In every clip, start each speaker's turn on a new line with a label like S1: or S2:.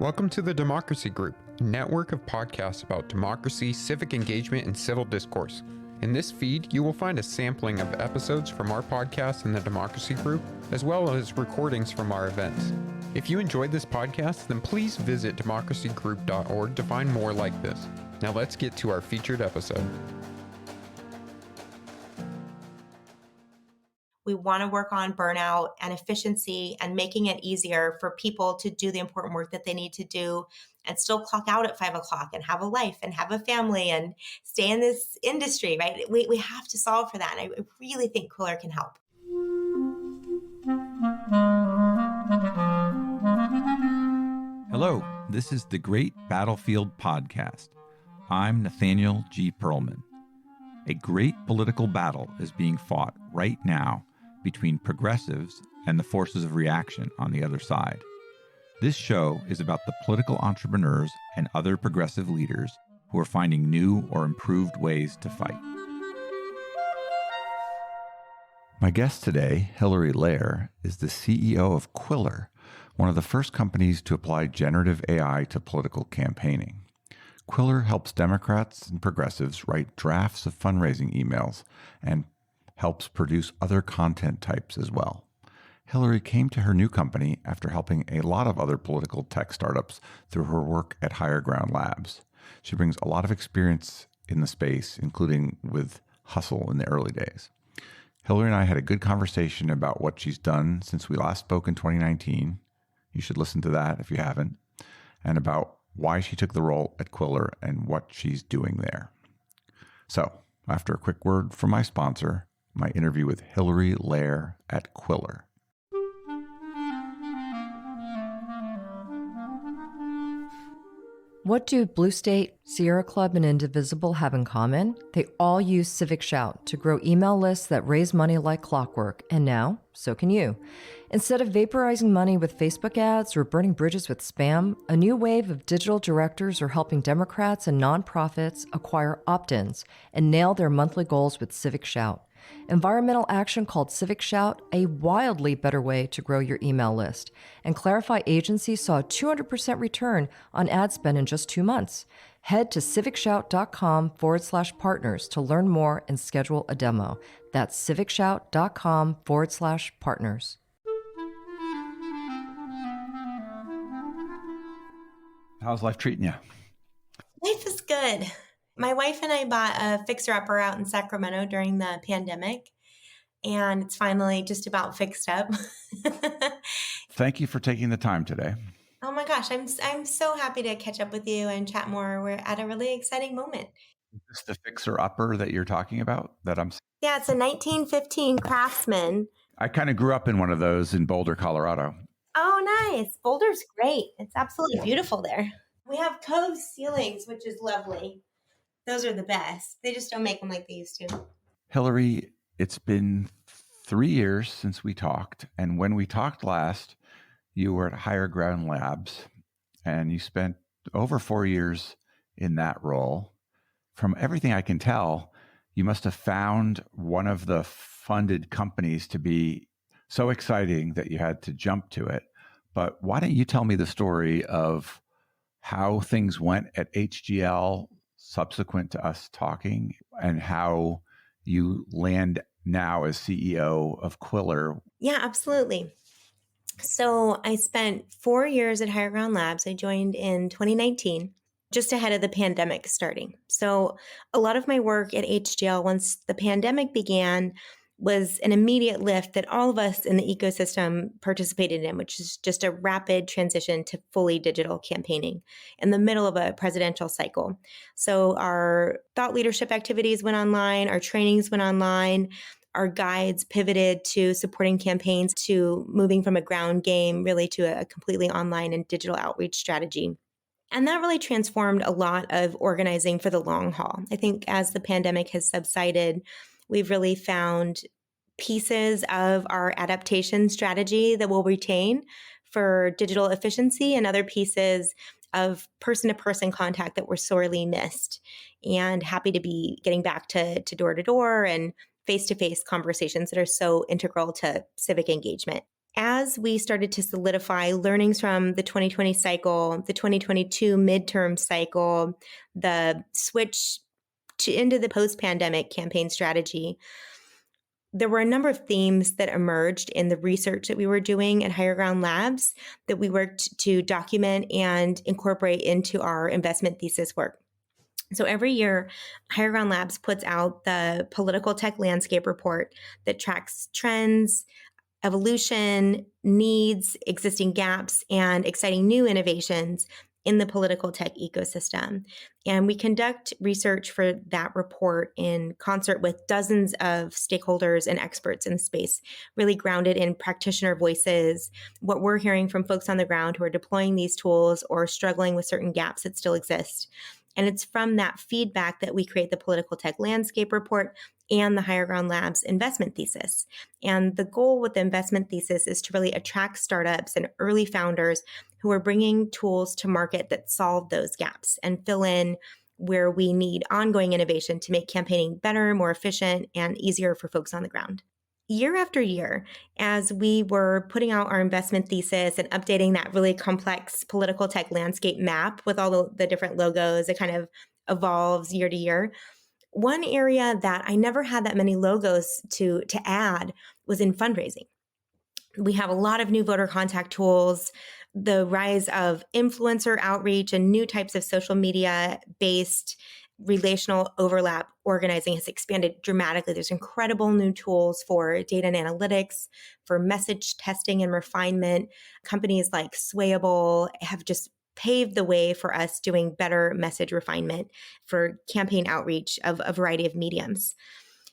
S1: Welcome to the Democracy Group, a network of podcasts about democracy, civic engagement, and civil discourse. In this feed, you will find a sampling of episodes from our podcast in the Democracy Group, as well as recordings from our events. If you enjoyed this podcast, then please visit democracygroup.org to find more like this. Now let's get to our featured episode.
S2: We want to work on burnout and efficiency and making it easier for people to do the important work that they need to do and still clock out at 5 o'clock and have a life and have a family and stay in this industry, right? We have to solve for that. And I really think Quiller can help.
S3: Hello, this is the Great Battlefield Podcast. I'm Nathaniel G. Pearlman. A great political battle is being fought right now between progressives and the forces of reaction on the other side. This show is about the political entrepreneurs and other progressive leaders who are finding new or improved ways to fight. My guest today, Hillary Lehr, is the CEO of Quiller, one of the first companies to apply generative AI to political campaigning. Quiller helps Democrats and progressives write drafts of fundraising emails and helps produce other content types as well. Hillary came to her new company after helping a lot of other political tech startups through her work at Higher Ground Labs. She brings a lot of experience in the space, including with Hustle in the early days. Hillary and I had a good conversation about what she's done since we last spoke in 2019. You should listen to that if you haven't, and about why she took the role at Quiller and what she's doing there. So, after a quick word from my sponsor, my interview with Hillary Lehr at Quiller.
S4: What do Blue State, Sierra Club, and Indivisible have in common? They all use Civic Shout to grow email lists that raise money like clockwork, and now, so can you. Instead of vaporizing money with Facebook ads or burning bridges with spam, a new wave of digital directors are helping Democrats and nonprofits acquire opt-ins and nail their monthly goals with Civic Shout. Environmental action called Civic Shout a wildly better way to grow your email list. And Clarify Agency saw a 200% return on ad spend in just 2 months. Head to civicshout.com/partners to learn more and schedule a demo. That's civicshout.com/partners.
S3: How's life treating you?
S2: Life is good. My wife and I bought a fixer-upper out in Sacramento during the pandemic, and it's finally just about fixed up.
S3: Thank you for taking the time today.
S2: Oh my gosh, I'm so happy to catch up with you and chat more. We're at a really exciting moment.
S3: Is this the fixer-upper that you're talking about?
S2: Yeah, it's a 1915 Craftsman.
S3: I kind of grew up in one of those in Boulder, Colorado.
S2: Oh, nice. Boulder's great. It's absolutely beautiful there. We have cove ceilings, which is lovely. Those are the best. They just don't make them like they used to.
S3: Hillary, it's been 3 years since we talked. And when we talked last, you were at Higher Ground Labs and you spent over 4 years in that role. From everything I can tell, you must have found one of the funded companies to be so exciting that you had to jump to it. But why don't you tell me the story of how things went at HGL subsequent to us talking and how you land now as CEO of Quiller?
S2: Yeah, absolutely. So I spent 4 years at Higher Ground Labs. I joined in 2019, just ahead of the pandemic starting. So a lot of my work at HGL, once the pandemic began, was an immediate lift that all of us in the ecosystem participated in, which is just a rapid transition to fully digital campaigning in the middle of a presidential cycle. So our thought leadership activities went online, our trainings went online, our guides pivoted to supporting campaigns, to moving from a ground game really to a completely online and digital outreach strategy. And that really transformed a lot of organizing for the long haul. I think as the pandemic has subsided, we've really found pieces of our adaptation strategy that we'll retain for digital efficiency and other pieces of person-to-person contact that were sorely missed. And happy to be getting back to door-to-door and face-to-face conversations that are so integral to civic engagement. As we started to solidify learnings from the 2020 cycle, the 2022 midterm cycle, the switch into the post-pandemic campaign strategy, there were a number of themes that emerged in the research that we were doing at Higher Ground Labs that we worked to document and incorporate into our investment thesis work. So every year, Higher Ground Labs puts out the political tech landscape report that tracks trends, evolution, needs, existing gaps, and exciting new innovations in the political tech ecosystem. And we conduct research for that report in concert with dozens of stakeholders and experts in the space, really grounded in practitioner voices, what we're hearing from folks on the ground who are deploying these tools or struggling with certain gaps that still exist. And it's from that feedback that we create the political tech landscape report and the Higher Ground Labs investment thesis. And the goal with the investment thesis is to really attract startups and early founders who are bringing tools to market that solve those gaps and fill in where we need ongoing innovation to make campaigning better, more efficient, and easier for folks on the ground. Year after year, as we were putting out our investment thesis and updating that really complex political tech landscape map with all the different logos, it kind of evolves year to year. One area that I never had that many logos to add was in fundraising. We have a lot of new voter contact tools, the rise of influencer outreach and new types of social media based relational overlap organizing has expanded dramatically. There's incredible new tools for data and analytics, for message testing and refinement. Companies like Swayable have just paved the way for us doing better message refinement for campaign outreach of a variety of mediums.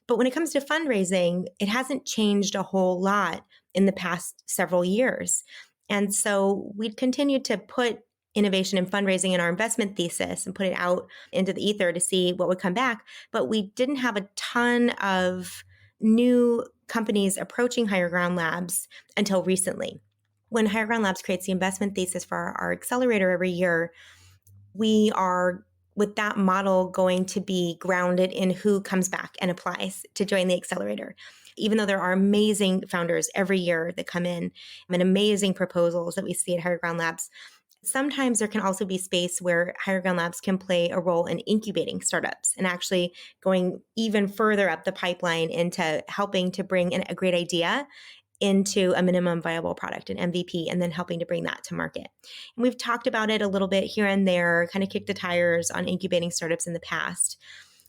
S2: But when it comes to fundraising, it hasn't changed a whole lot in the past several years. And so we'd continued to put innovation in fundraising in our investment thesis and put it out into the ether to see what would come back. But we didn't have a ton of new companies approaching Higher Ground Labs until recently. When Higher Ground Labs creates the investment thesis for our accelerator every year, we are, with that model, going to be grounded in who comes back and applies to join the accelerator. Even though there are amazing founders every year that come in and amazing proposals that we see at Higher Ground Labs, sometimes there can also be space where Higher Ground Labs can play a role in incubating startups and actually going even further up the pipeline into helping to bring in a great idea into a minimum viable product, an MVP, and then helping to bring that to market. And we've talked about it a little bit here and there, kind of kicked the tires on incubating startups in the past.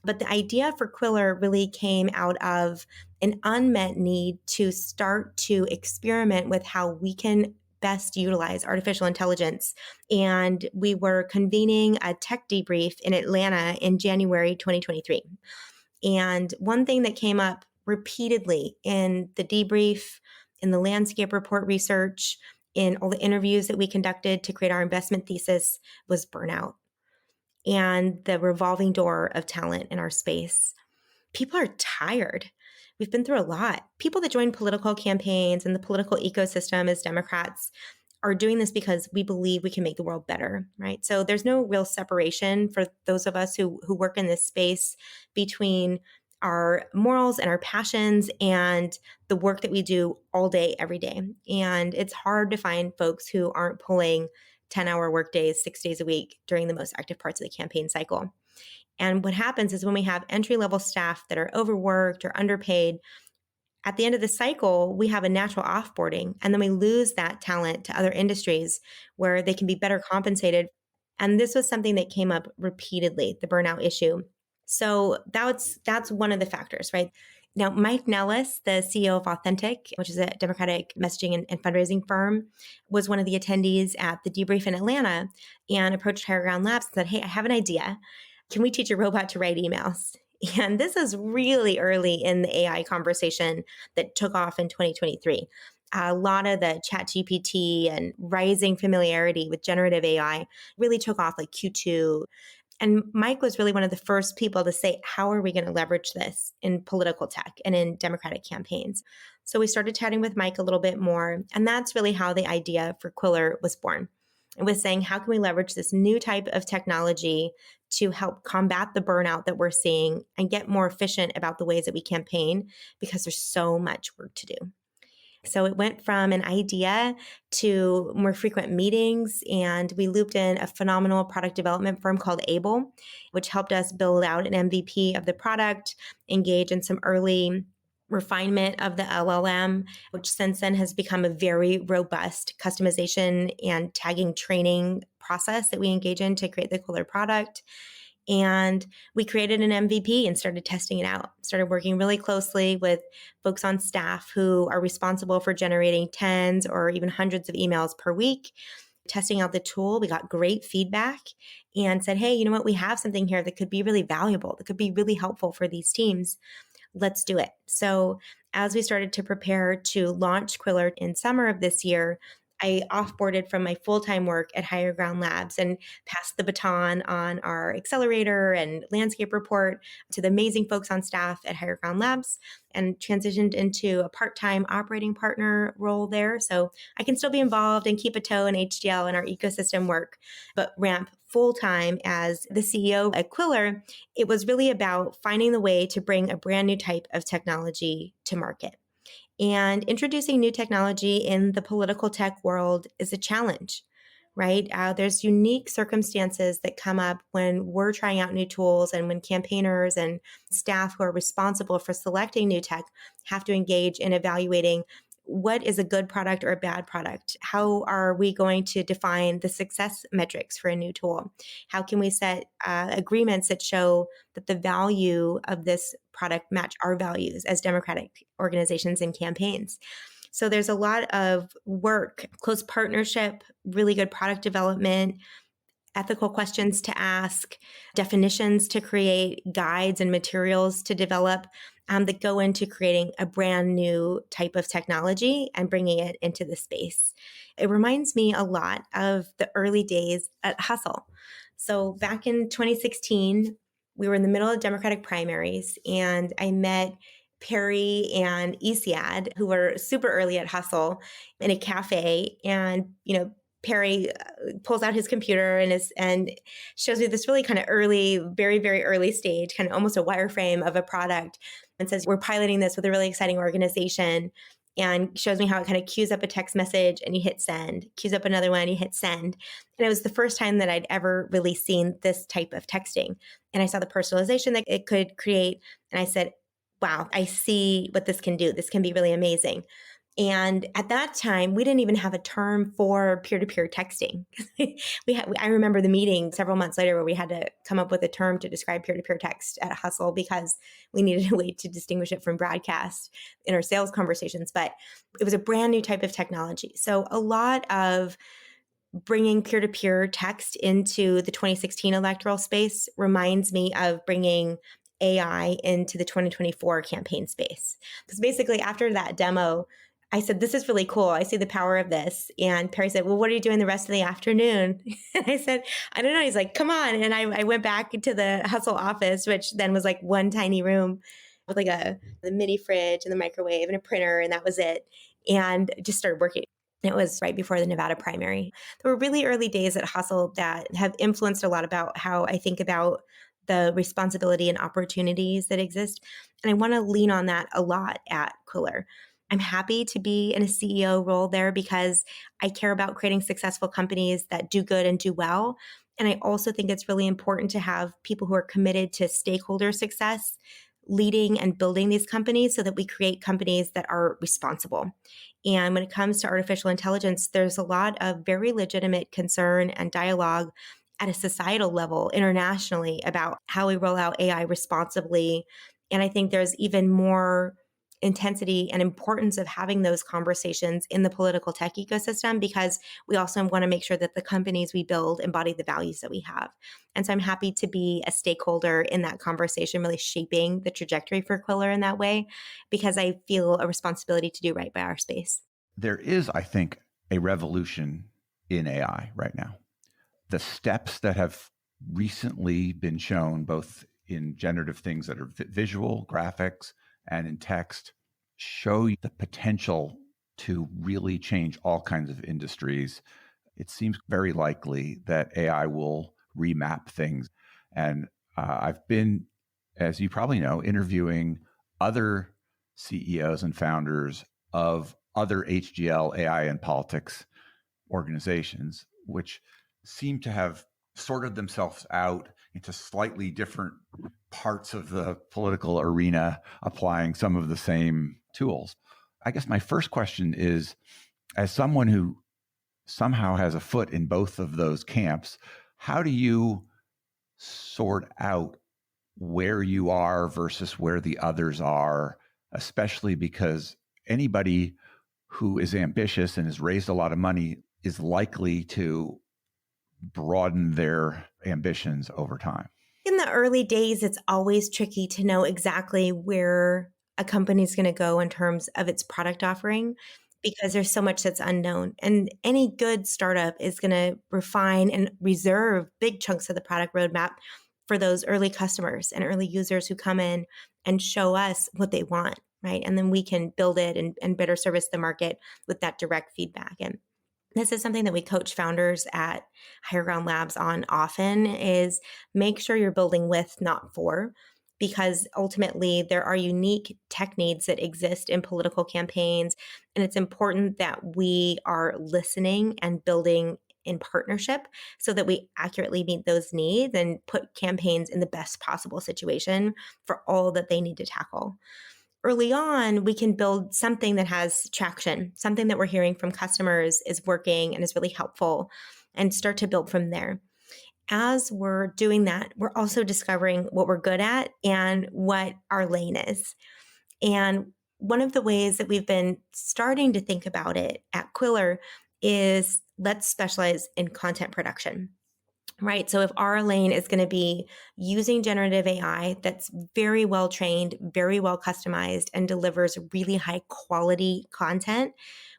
S2: But the idea for Quiller really came out of an unmet need to start to experiment with how we can best utilize artificial intelligence. And we were convening a tech debrief in Atlanta in January 2023. And one thing that came up repeatedly in the debrief, in the landscape report research, in all the interviews that we conducted to create our investment thesis was burnout and the revolving door of talent in our space. People are tired. We've been through a lot. People that join political campaigns and the political ecosystem as Democrats are doing this because we believe we can make the world better, right? So there's no real separation for those of us who work in this space between our morals and our passions and the work that we do all day, every day. And it's hard to find folks who aren't pulling 10-hour workdays, 6 days a week during the most active parts of the campaign cycle. And what happens is when we have entry-level staff that are overworked or underpaid, at the end of the cycle, we have a natural offboarding, and then we lose that talent to other industries where they can be better compensated. And this was something that came up repeatedly, the burnout issue. So that's one of the factors, right? Now, Mike Nellis, the CEO of Authentic, which is a Democratic messaging and fundraising firm, was one of the attendees at the debrief in Atlanta and approached Higher Ground Labs and said, "Hey, I have an idea. Can we teach a robot to write emails?" And this is really early in the AI conversation that took off in 2023. A lot of the ChatGPT and rising familiarity with generative AI really took off like Q2. And Mike was really one of the first people to say, how are we going to leverage this in political tech and in Democratic campaigns? So we started chatting with Mike a little bit more. And that's really how the idea for Quiller was born. It was saying, how can we leverage this new type of technology to help combat the burnout that we're seeing and get more efficient about the ways that we campaign, because there's so much work to do. So it went from an idea to more frequent meetings, and we looped in a phenomenal product development firm called Able, which helped us build out an MVP of the product, engage in some early refinement of the LLM, which since then has become a very robust customization and tagging training process that we engage in to create the Quiller product. And we created an MVP and started testing it out, started working really closely with folks on staff who are responsible for generating tens or even hundreds of emails per week, testing out the tool. We got great feedback and said, hey, you know what? We have something here that could be really valuable, that could be really helpful for these teams. Let's do it. So as we started to prepare to launch Quiller in summer of this year, I offboarded from my full-time work at Higher Ground Labs and passed the baton on our accelerator and landscape report to the amazing folks on staff at Higher Ground Labs and transitioned into a part-time operating partner role there. So I can still be involved and keep a toe in HDL and our ecosystem work, but ramp full-time as the CEO at Quiller. It was really about finding the way to bring a brand new type of technology to market. And introducing new technology in the political tech world is a challenge, right? There's unique circumstances that come up when we're trying out new tools and when campaigners and staff who are responsible for selecting new tech have to engage in evaluating what is a good product or a bad product? How are we going to define the success metrics for a new tool? How can we set agreements that show that the value of this product match our values as democratic organizations and campaigns? So there's a lot of work, close partnership, really good product development, ethical questions to ask, definitions to create, guides and materials to develop that go into creating a brand new type of technology and bringing it into the space. It reminds me a lot of the early days at Hustle. So back in 2016, we were in the middle of Democratic primaries, and I met Perry and ECAD, who were super early at Hustle, in a cafe. And, Perry pulls out his computer and shows me this really kind of early, very, very early stage, kind of almost a wireframe of a product, and says, we're piloting this with a really exciting organization, and shows me how it kind of queues up a text message and you hit send, queues up another one, you hit send. And it was the first time that I'd ever really seen this type of texting. And I saw the personalization that it could create. And I said, wow, I see what this can do. This can be really amazing. And at that time, we didn't even have a term for peer-to-peer texting. I remember the meeting several months later where we had to come up with a term to describe peer-to-peer text at Hustle because we needed a way to distinguish it from broadcast in our sales conversations. But it was a brand new type of technology. So a lot of bringing peer-to-peer text into the 2016 electoral space reminds me of bringing AI into the 2024 campaign space. Because basically after that demo, I said, this is really cool. I see the power of this. And Perry said, well, what are you doing the rest of the afternoon? And I said, I don't know. He's like, come on. And I went back to the Hustle office, which then was like one tiny room with like the mini fridge and the microwave and a printer. And that was it. And just started working. It was right before the Nevada primary. There were really early days at Hustle that have influenced a lot about how I think about the responsibility and opportunities that exist. And I want to lean on that a lot at Quiller. I'm happy to be in a CEO role there because I care about creating successful companies that do good and do well. And I also think it's really important to have people who are committed to stakeholder success, leading and building these companies so that we create companies that are responsible. And when it comes to artificial intelligence, there's a lot of very legitimate concern and dialogue at a societal level internationally about how we roll out AI responsibly. And I think there's even more intensity and importance of having those conversations in the political tech ecosystem because we also want to make sure that the companies we build embody the values that we have. And so I'm happy to be a stakeholder in that conversation, really shaping the trajectory for Quiller in that way, because I feel a responsibility to do right by our space.
S3: There is, I think, a revolution in AI right now. The steps that have recently been shown, both in generative things that are visual, graphics, and in text, show the potential to really change all kinds of industries. It seems very likely that AI will remap things. And I've been, as you probably know, interviewing other CEOs and founders of other HGL, AI, and politics organizations, which seem to have sorted themselves out into slightly different parts of the political arena, applying some of the same tools. I guess my first question is, as someone who somehow has a foot in both of those camps, how do you sort out where you are versus where the others are, especially because anybody who is ambitious and has raised a lot of money is likely to broaden their ambitions over time?
S2: In the early days, it's always tricky to know exactly where a company is going to go in terms of its product offering because there's so much that's unknown. And any good startup is going to refine and reserve big chunks of the product roadmap for those early customers and early users who come in and show us what they want, right? And then we can build it and better service the market with that direct feedback. And this is something that we coach founders at Higher Ground Labs on often is make sure you're building with, not for, because ultimately there are unique tech needs that exist in political campaigns. And it's important that we are listening and building in partnership so that we accurately meet those needs and put campaigns in the best possible situation for all that they need to tackle. Early on, we can build something that has traction, something that we're hearing from customers is working and is really helpful, and start to build from there. As we're doing that, we're also discovering what we're good at and what our lane is. And one of the ways that we've been starting to think about it at Quiller is let's specialize in content production. Right. So if our lane is going to be using generative AI that's very well trained, very well customized, and delivers really high quality content,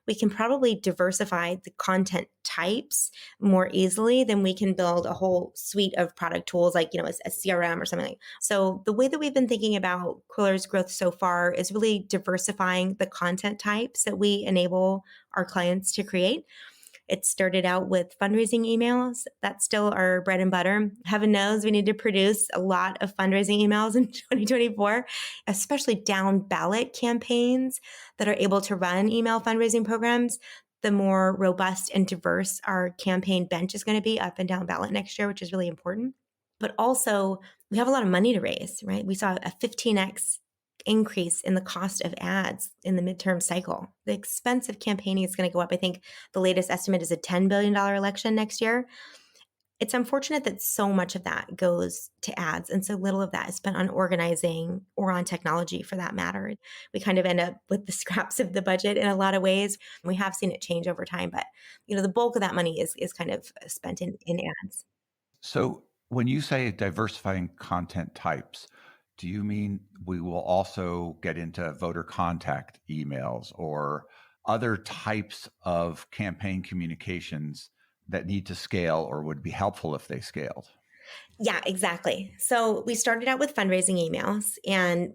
S2: we can probably diversify the content types more easily than we can build a whole suite of product tools like, a CRM or something like that. So the way that we've been thinking about Quiller's growth so far is really diversifying the content types that we enable our clients to create. It started out with fundraising emails. That's still our bread and butter. Heaven knows we need to produce a lot of fundraising emails in 2024, especially down ballot campaigns that are able to run email fundraising programs. The more robust and diverse our campaign bench is going to be up and down ballot next year, which is really important. But also, we have a lot of money to raise, right? We saw a 15x increase in the cost of ads in the midterm cycle. The expense of campaigning is going to go up. I think the latest estimate is a $10 billion election next year. It's unfortunate that so much of that goes to ads and so little of that is spent on organizing or on technology for that matter. We kind of end up with the scraps of the budget in a lot of ways. We have seen it change over time, but the bulk of that money is kind of spent in ads.
S3: So when you say diversifying content types, do you mean we will also get into voter contact emails or other types of campaign communications that need to scale or would be helpful if they scaled?
S2: Yeah, exactly. So we started out with fundraising emails and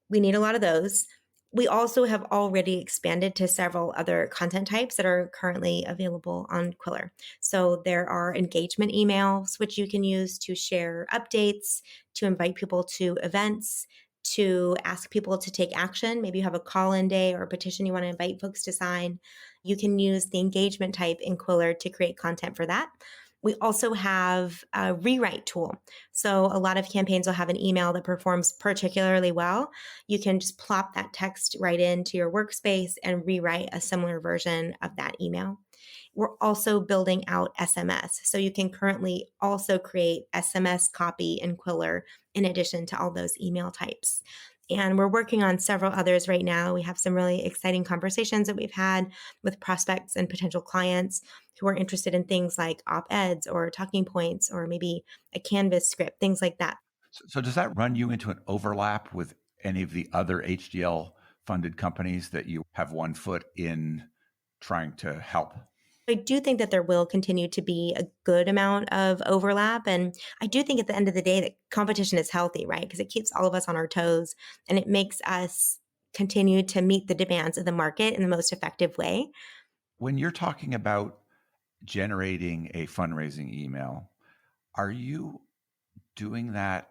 S2: we need a lot of those. We also have already expanded to several other content types that are currently available on Quiller. So there are engagement emails, which you can use to share updates, to invite people to events, to ask people to take action. Maybe you have a call-in day or a petition you want to invite folks to sign. You can use the engagement type in Quiller to create content for that. We also have a rewrite tool. So a lot of campaigns will have an email that performs particularly well. You can just plop that text right into your workspace and rewrite a similar version of that email. We're also building out SMS. So you can currently also create SMS copy in Quiller in addition to all those email types. And we're working on several others right now. We have some really exciting conversations that we've had with prospects and potential clients who are interested in things like op-eds or talking points or maybe a Canvas script, things like that.
S3: So does that run you into an overlap with any of the other HDL funded companies that you have one foot in trying to help?
S2: I do think that there will continue to be a good amount of overlap. And I do think at the end of the day that competition is healthy, right? Because it keeps all of us on our toes and it makes us continue to meet the demands of the market in the most effective way.
S3: When you're talking about generating a fundraising email, are you doing that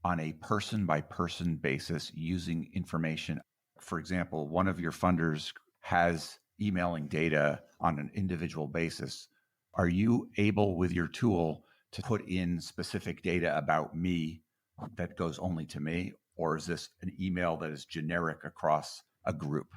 S3: on a person by person basis using information? For example, one of your funders has emailing data on an individual basis, are you able with your tool to put in specific data about me that goes only to me? Or is this an email that is generic across a group?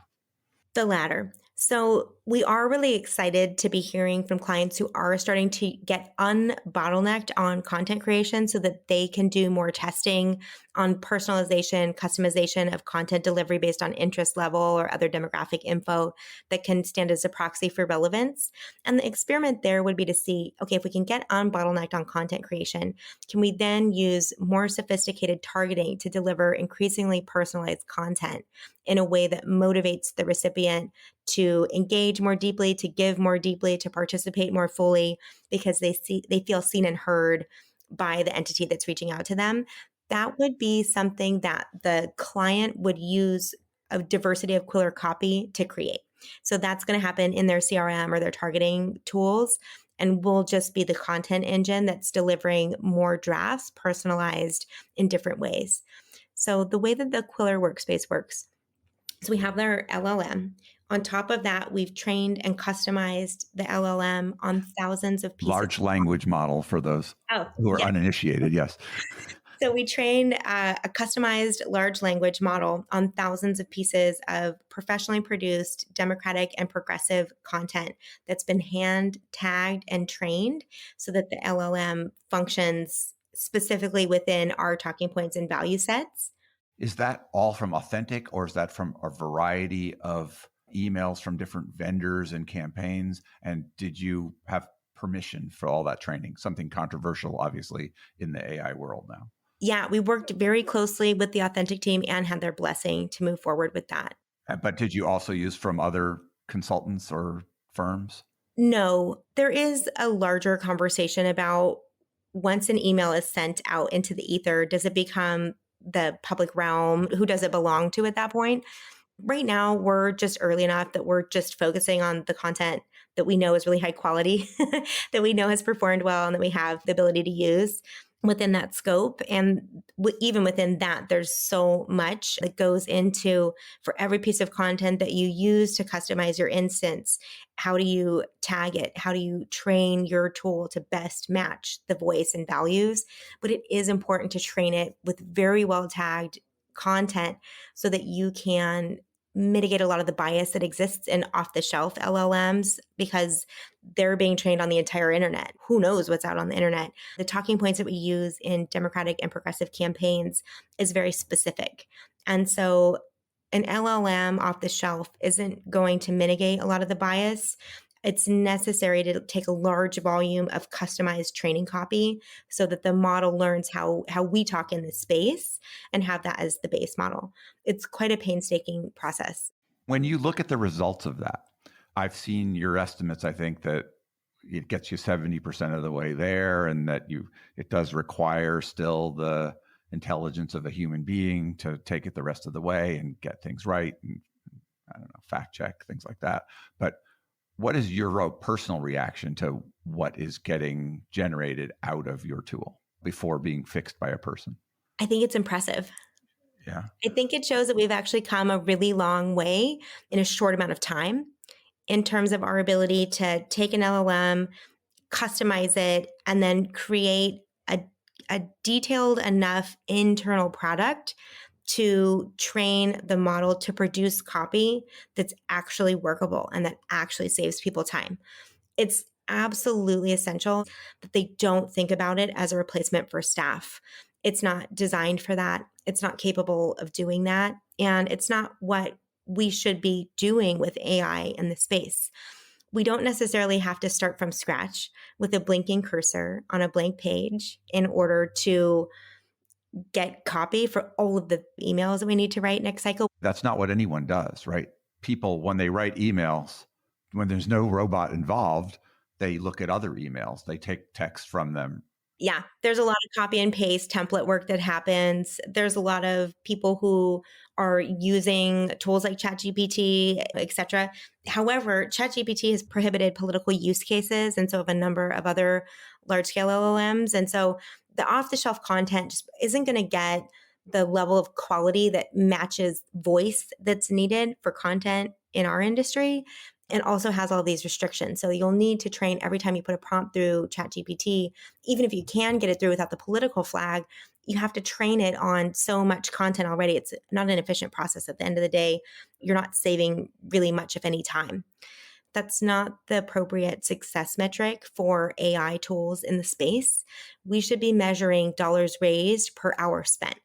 S2: The latter. So we are really excited to be hearing from clients who are starting to get unbottlenecked on content creation so that they can do more testing on personalization, customization of content delivery based on interest level or other demographic info that can stand as a proxy for relevance. And the experiment there would be to see, okay, if we can get unbottlenecked on content creation, can we then use more sophisticated targeting to deliver increasingly personalized content in a way that motivates the recipient to engage more deeply, to give more deeply, to participate more fully because they feel seen and heard by the entity that's reaching out to them. That would be something that the client would use a diversity of Quiller copy to create. So that's going to happen in their CRM or their targeting tools. And we'll just be the content engine that's delivering more drafts personalized in different ways. So the way that the Quiller workspace works, so we have their LLM. On top of that, we've trained and customized the LLM on thousands of pieces.
S3: Large language model for those who are uninitiated. Yes.
S2: So we trained a customized large language model on thousands of pieces of professionally produced democratic and progressive content that's been hand tagged and trained so that the LLM functions specifically within our talking points and value sets.
S3: Is that all from Authentic, or is that from a variety of emails from different vendors and campaigns? And did you have permission for all that training? Something controversial, obviously, in the AI world now.
S2: Yeah, we worked very closely with the Authentic team and had their blessing to move forward with that.
S3: But did you also use from other consultants or firms?
S2: No, there is a larger conversation about once an email is sent out into the ether, does it become the public realm? Who does it belong to at that point? Right now, we're just early enough that we're just focusing on the content that we know is really high quality, that we know has performed well, and that we have the ability to use within that scope. And even within that, there's so much that goes into for every piece of content that you use to customize your instance. How do you tag it? How do you train your tool to best match the voice and values? But it is important to train it with very well tagged content so that you can mitigate a lot of the bias that exists in off the shelf LLMs because they're being trained on the entire internet. Who knows what's out on the internet? The talking points that we use in democratic and progressive campaigns is very specific. And so an LLM off the shelf isn't going to mitigate a lot of the bias. It's necessary to take a large volume of customized training copy so that the model learns how we talk in this space and have that as the base model. It's quite a painstaking process.
S3: When you look at the results of that, I've seen your estimates. I think that it gets you 70% of the way there, and that it does require still the intelligence of a human being to take it the rest of the way and get things right and, I don't know, fact check, things like that. But what is your personal reaction to what is getting generated out of your tool before being fixed by a person?
S2: I think it's impressive.
S3: Yeah.
S2: I think it shows that we've actually come a really long way in a short amount of time in terms of our ability to take an LLM, customize it, and then create a detailed enough internal product to train the model to produce copy that's actually workable and that actually saves people time. It's absolutely essential that they don't think about it as a replacement for staff. It's not designed for that. It's not capable of doing that. And it's not what we should be doing with AI in the space. We don't necessarily have to start from scratch with a blinking cursor on a blank page in order to get copy for all of the emails that we need to write next cycle.
S3: That's not what anyone does, right? People, when they write emails, when there's no robot involved, they look at other emails. They take text from them.
S2: Yeah, there's a lot of copy and paste template work that happens. There's a lot of people who are using tools like ChatGPT, et cetera. However, ChatGPT has prohibited political use cases, and so have a number of other large-scale LLMs. And so the off-the-shelf content just isn't going to get the level of quality that matches voice that's needed for content in our industry, and also has all these restrictions. So you'll need to train every time you put a prompt through ChatGPT, even if you can get it through without the political flag, you have to train it on so much content already. It's not an efficient process. At the end of the day, you're not saving really much, if any, time. That's not the appropriate success metric for AI tools in the space. We should be measuring dollars raised per hour spent,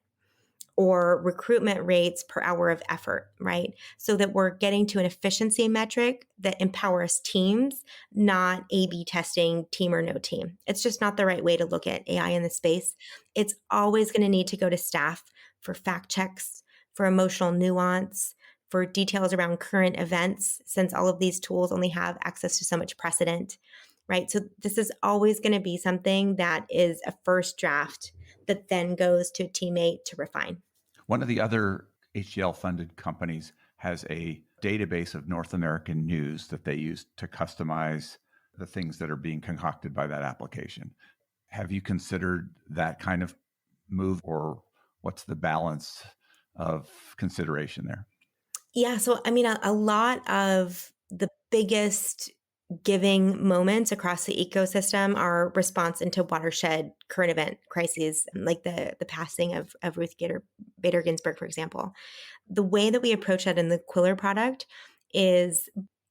S2: or recruitment rates per hour of effort, right? So that we're getting to an efficiency metric that empowers teams, not A/B testing team or no team. It's just not the right way to look at AI in the space. It's always going to need to go to staff for fact checks, for emotional nuance, for details around current events, since all of these tools only have access to so much precedent, right? So this is always going to be something that is a first draft that then goes to a teammate to refine.
S3: One of the other HGL funded companies has a database of North American news that they use to customize the things that are being concocted by that application. Have you considered that kind of move, or what's the balance of consideration there?
S2: Yeah. So, I mean, a lot of the biggest giving moments across the ecosystem are response into watershed current event crises, like the passing of Ruth Bader Ginsburg, for example. The way that we approach that in the Quiller product is,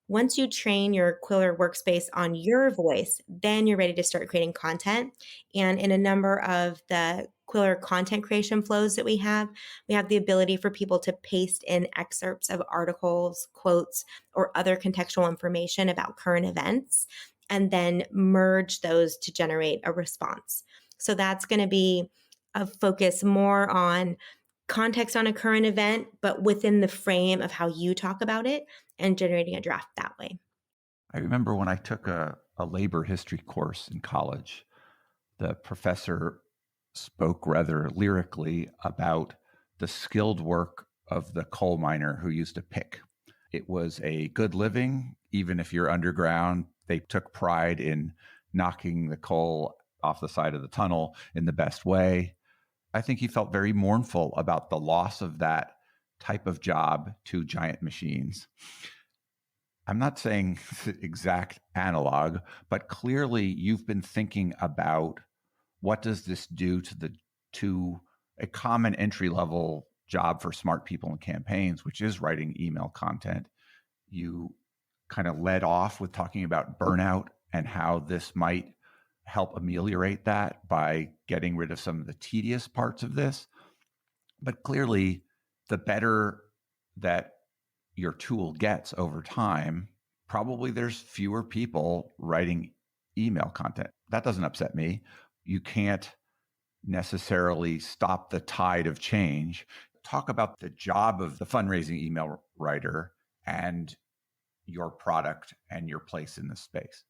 S2: once you train your Quiller workspace on your voice, then you're ready to start creating content. And in a number of the Quiller content creation flows that we have the ability for people to paste in excerpts of articles, quotes, or other contextual information about current events, and then merge those to generate a response. So that's going to be a focus more on context on a current event, but within the frame of how you talk about it, and generating a draft that way.
S3: I remember when I took a labor history course in college, the professor spoke rather lyrically about the skilled work of the coal miner who used to pick. It was a good living, even if you're underground. They took pride in knocking the coal off the side of the tunnel in the best way. I think he felt very mournful about the loss of that type of job to giant machines. I'm not saying the exact analog, but clearly you've been thinking about what does this do to a common entry level job for smart people in campaigns, which is writing email content. You kind of led off with talking about burnout and how this might help ameliorate that by getting rid of some of the tedious parts of this. But clearly, the better that your tool gets over time, probably there's fewer people writing email content. That doesn't upset me. You can't necessarily stop the tide of change. Talk about the job of the fundraising email writer and your product and your place in the space.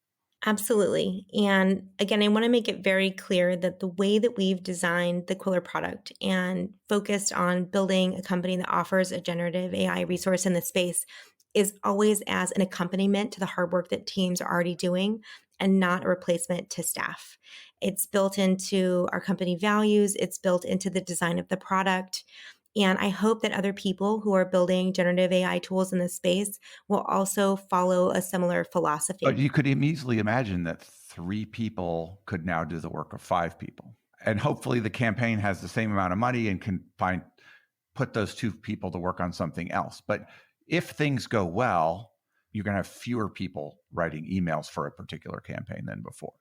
S2: Absolutely. And again, I want to make it very clear that the way that we've designed the Quiller product and focused on building a company that offers a generative AI resource in the space is always as an accompaniment to the hard work that teams are already doing, and not a replacement to staff. It's built into our company values. It's built into the design of the product. And I hope that other people who are building generative AI tools in this space will also follow a similar philosophy.
S3: But you could easily imagine that 3 people could now do the work of 5 people. And hopefully the campaign has the same amount of money and can put those 2 people to work on something else. But if things go well, you're going to have fewer people writing emails for a particular campaign than before.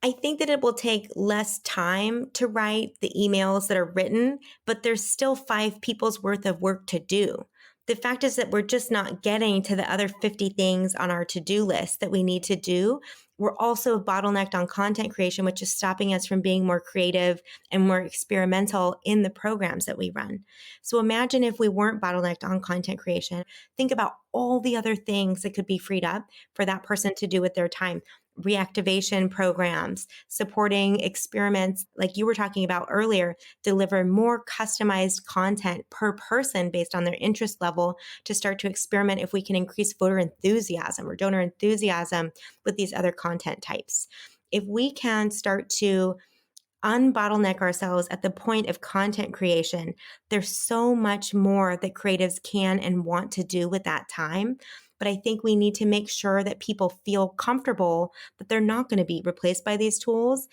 S2: I think that it will take less time to write the emails that are written, but there's still 5 people's worth of work to do. The fact is that we're just not getting to the other 50 things on our to-do list that we need to do. We're also bottlenecked on content creation, which is stopping us from being more creative and more experimental in the programs that we run. So imagine if we weren't bottlenecked on content creation. Think about all the other things that could be freed up for that person to do with their time. Reactivation programs, supporting experiments like you were talking about earlier, deliver more customized content per person based on their interest level to start to experiment if we can increase voter enthusiasm or donor enthusiasm with these other content types. If we can start to unbottleneck ourselves at the point of content creation. There's so much more that creatives can and want to do with that time. But I think we need to make sure that people feel comfortable that they're not going to be replaced by these tools.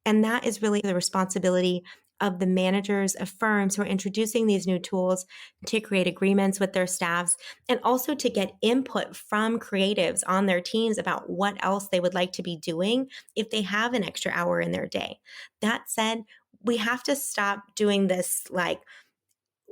S2: And that is really the responsibility of the managers of firms who are introducing these new tools to create agreements with their staffs and also to get input from creatives on their teams about what else they would like to be doing if they have an extra hour in their day. That said, we have to stop doing this like,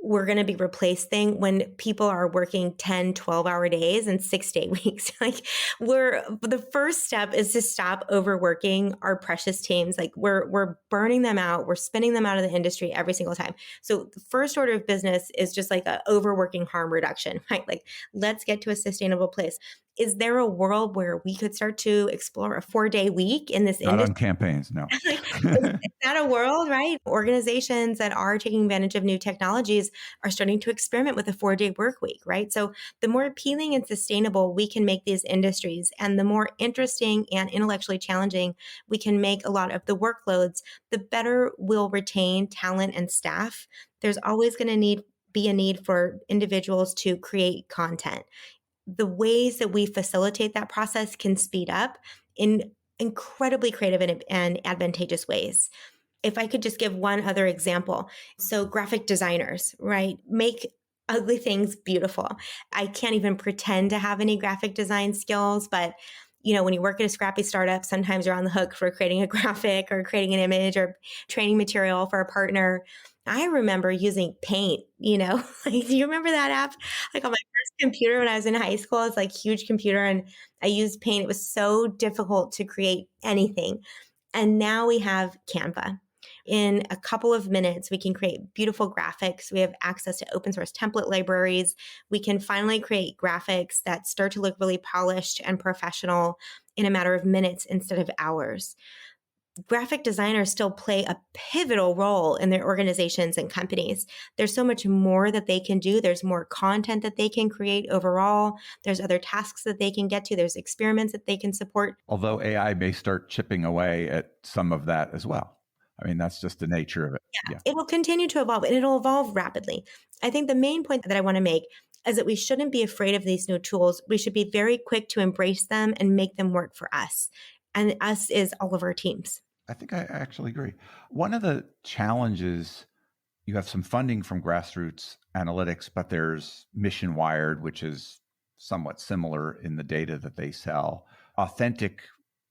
S2: we're going to be replaced thing when people are working 10, 12-hour days and 6-day weeks. Like the first step is to stop overworking our precious teams. Like we're burning them out. We're spinning them out of the industry every single time. So the first order of business is just like a overworking harm reduction, right? Like let's get to a sustainable place. Is there a world where we could start to explore a 4-day week in this
S3: Not
S2: industry?
S3: on campaigns, no.
S2: Is that a world, right? Organizations that are taking advantage of new technologies are starting to experiment with a 4-day work week, right? So the more appealing and sustainable we can make these industries and the more interesting and intellectually challenging we can make a lot of the workloads, the better we'll retain talent and staff. There's always going to be a need for individuals to create content. The ways that we facilitate that process can speed up in incredibly creative and advantageous ways. If I could just give one other example. So graphic designers, right, make ugly things beautiful. I can't even pretend to have any graphic design skills, but when you work at a scrappy startup, sometimes you're on the hook for creating a graphic or creating an image or training material for a partner. I remember using Paint, like, do you remember that app? Like on my first computer when I was in high school, it's like huge computer and I used Paint. It was so difficult to create anything. And now we have Canva. In a couple of minutes, we can create beautiful graphics. We have access to open source template libraries. We can finally create graphics that start to look really polished and professional in a matter of minutes instead of hours. Graphic designers still play a pivotal role in their organizations and companies. There's so much more that they can do. There's more content that they can create overall. There's other tasks that they can get to. There's experiments that they can support.
S3: Although AI may start chipping away at some of that as well. I mean, that's just the nature of it.
S2: Yeah. It will continue to evolve and it'll evolve rapidly. I think the main point that I want to make is that we shouldn't be afraid of these new tools. We should be very quick to embrace them and make them work for us. And us is all of our teams.
S3: I think I actually agree. One of the challenges, you have some funding from grassroots analytics, but there's Mission Wired, which is somewhat similar in the data that they sell. Authentic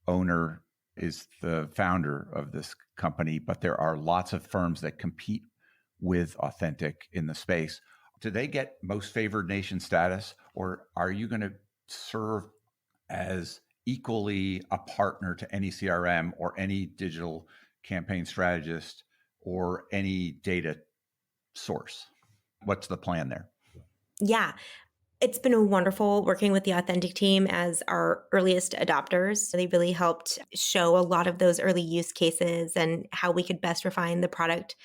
S3: owner is the founder of this company, but there are lots of firms that compete with Authentic in the space. Do they get most favored nation status, or are you going to serve as equally a partner to any CRM or any digital campaign strategist or any data source? What's the plan there?
S2: Yeah. It's been wonderful working with the Authentic team as our earliest adopters. They really helped show a lot of those early use cases and how we could best refine the product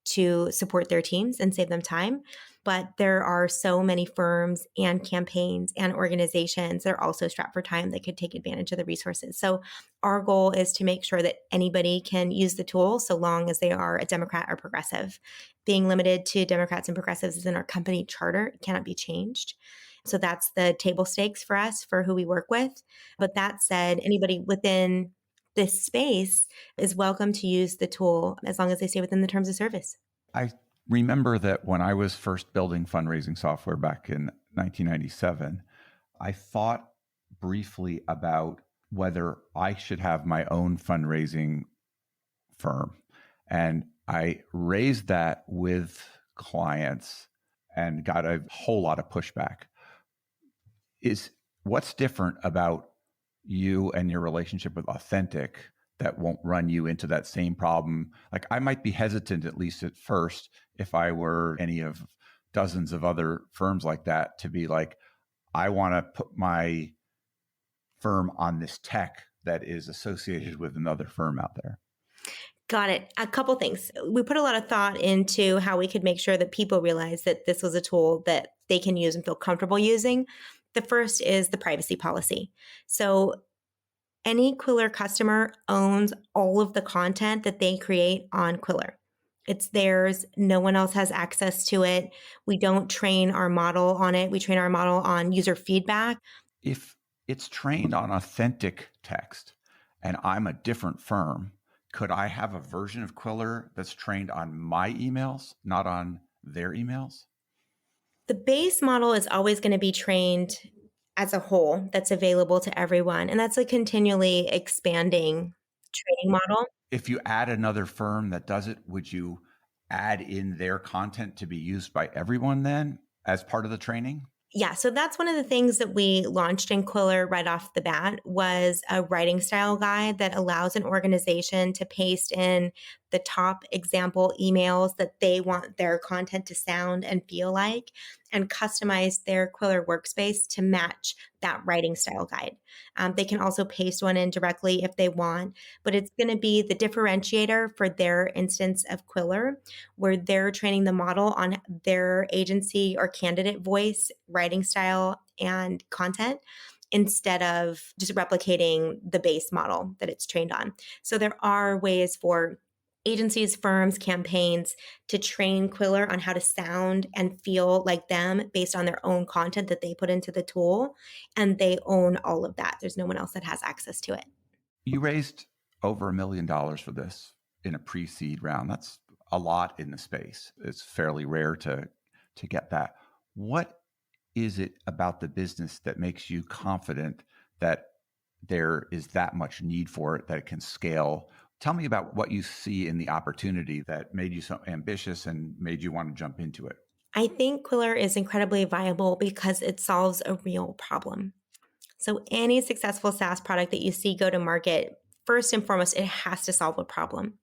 S2: to support their teams and save them time. But there are so many firms and campaigns and organizations that are also strapped for time that could take advantage of the resources. So our goal is to make sure that anybody can use the tool so long as they are a Democrat or progressive. Being limited to Democrats and progressives is in our company charter. It cannot be changed. So that's the table stakes for us for who we work with. But that said, anybody within this space is welcome to use the tool as long as they stay within the terms of service.
S3: I remember that when I was first building fundraising software back in 1997, I thought briefly about whether I should have my own fundraising firm. And I raised that with clients and got a whole lot of pushback. What's different about you and your relationship with Authentic that won't run you into that same problem? Like, I might be hesitant, at least at first, if I were any of dozens of other firms like that, to be like, I want to put my firm on this tech that is associated with another firm out there.
S2: Got it. A couple things. We put a lot of thought into how we could make sure that people realize that this was a tool that they can use and feel comfortable using. The first is the privacy policy. So Any Quiller customer owns all of the content that they create on Quiller. It's theirs. No one else has access to it. We don't train our model on it. We train our model on user feedback.
S3: If it's trained on authentic text and I'm a different firm, could I have a version of Quiller that's trained on my emails, not on their emails?
S2: The base model is always going to be trained as a whole that's available to everyone. And that's a continually expanding training model.
S3: If you add another firm that does it, would you add in their content to be used by everyone then as part of the training?
S2: Yeah, so that's one of the things that we launched in Quiller right off the bat was a writing style guide that allows an organization to paste in the top example emails that they want their content to sound and feel like and customize their Quiller workspace to match that writing style guide. They can also paste one in directly if they want, but it's going to be the differentiator for their instance of Quiller, where they're training the model on their agency or candidate voice, writing style, and content instead of just replicating the base model that it's trained on. So there are ways for agencies, firms, campaigns to train Quiller on how to sound and feel like them based on their own content that they put into the tool. And they own all of that. There's no one else that has access to it.
S3: You raised over $1 million for this in a pre-seed round. That's a lot in the space. It's fairly rare to get that. What is it about the business that makes you confident that there is that much need for it, that it can scale? Tell me about what you see in the opportunity that made you so ambitious and made you want to jump into it.
S2: I think Quiller is incredibly viable because it solves a real problem. So any successful SaaS product that you see go to market, first and foremost, it has to solve a problem.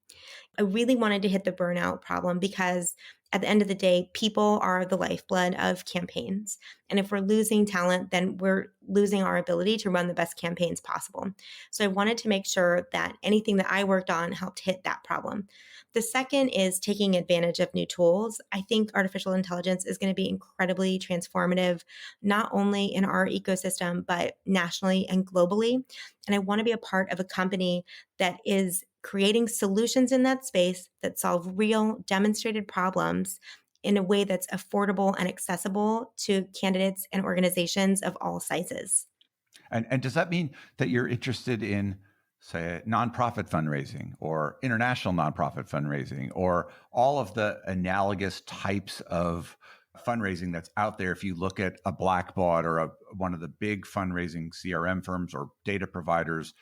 S2: I really wanted to hit the burnout problem because at the end of the day, people are the lifeblood of campaigns. And if we're losing talent, then we're losing our ability to run the best campaigns possible. So I wanted to make sure that anything that I worked on helped hit that problem. The second is taking advantage of new tools. I think artificial intelligence is going to be incredibly transformative, not only in our ecosystem, but nationally and globally. And I want to be a part of a company that is creating solutions in that space that solve real demonstrated problems in a way that's affordable and accessible to candidates and organizations of all sizes.
S3: And does that mean that you're interested in, say, nonprofit fundraising or international nonprofit fundraising or all of the analogous types of fundraising that's out there? If you look at a Blackbaud or one of the big fundraising CRM firms or data providers,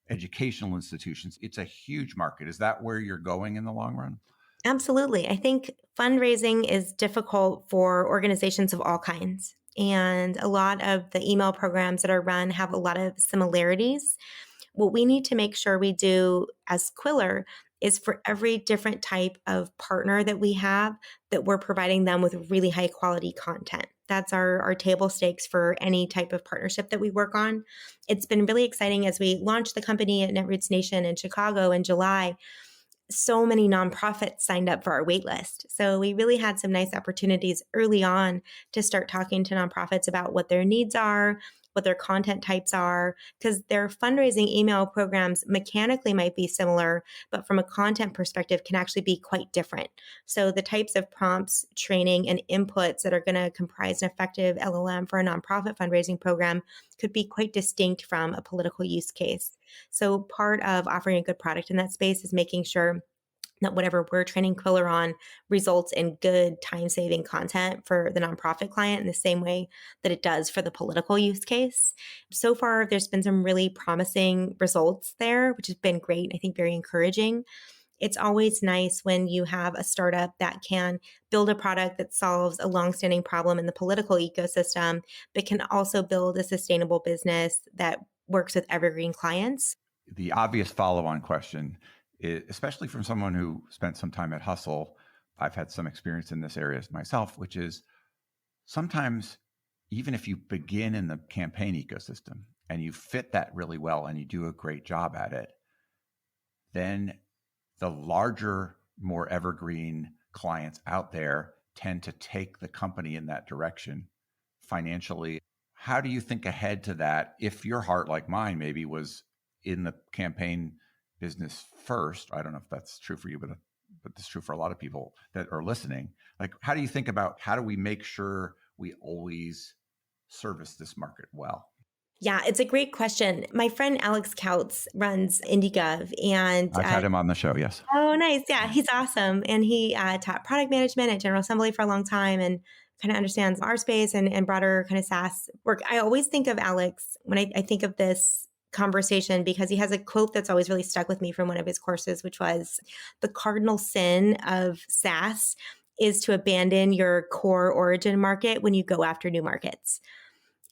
S3: educational institutions, it's a huge market. Is that where you're going in the long run?
S2: Absolutely. I think fundraising is difficult for organizations of all kinds. And a lot of the email programs that are run have a lot of similarities. What we need to make sure we do as Quiller is for every different type of partner that we have, that we're providing them with really high quality content. That's our table stakes for any type of partnership that we work on. It's been really exciting as we launched the company at Netroots Nation in Chicago in July. So many nonprofits signed up for our waitlist. So we really had some nice opportunities early on to start talking to nonprofits about what their needs are, what their content types are, because their fundraising email programs mechanically might be similar, but from a content perspective can actually be quite different. So the types of prompts, training, and inputs that are going to comprise an effective LLM for a nonprofit fundraising program could be quite distinct from a political use case. So part of offering a good product in that space is making sure that whatever we're training Quiller on results in good time-saving content for the nonprofit client in the same way that it does for the political use case. So far, there's been some really promising results there, which has been great. I think very encouraging. It's always nice when you have a startup that can build a product that solves a longstanding problem in the political ecosystem, but can also build a sustainable business that works with evergreen clients.
S3: The obvious follow-on question, especially from someone who spent some time at Hustle, I've had some experience in this area myself, which is sometimes even if you begin in the campaign ecosystem and you fit that really well and you do a great job at it, then the larger, more evergreen clients out there tend to take the company in that direction financially. How do you think ahead to that if your heart, like mine, maybe was in the campaign business first. I don't know if that's true for you, but it's true for a lot of people that are listening. Like, how do you think about how do we make sure we always service this market well?
S2: Yeah, it's a great question. My friend Alex Kautz runs IndieGov, and
S3: I've had him on the show. Yes.
S2: oh, nice. Yeah, he's awesome. And he taught product management at General Assembly for a long time and kind of understands our space and broader kind of SaaS work. I always think of Alex when I think of this conversation because he has a quote that's always really stuck with me from one of his courses, which was the cardinal sin of SaaS is to abandon your core origin market when you go after new markets.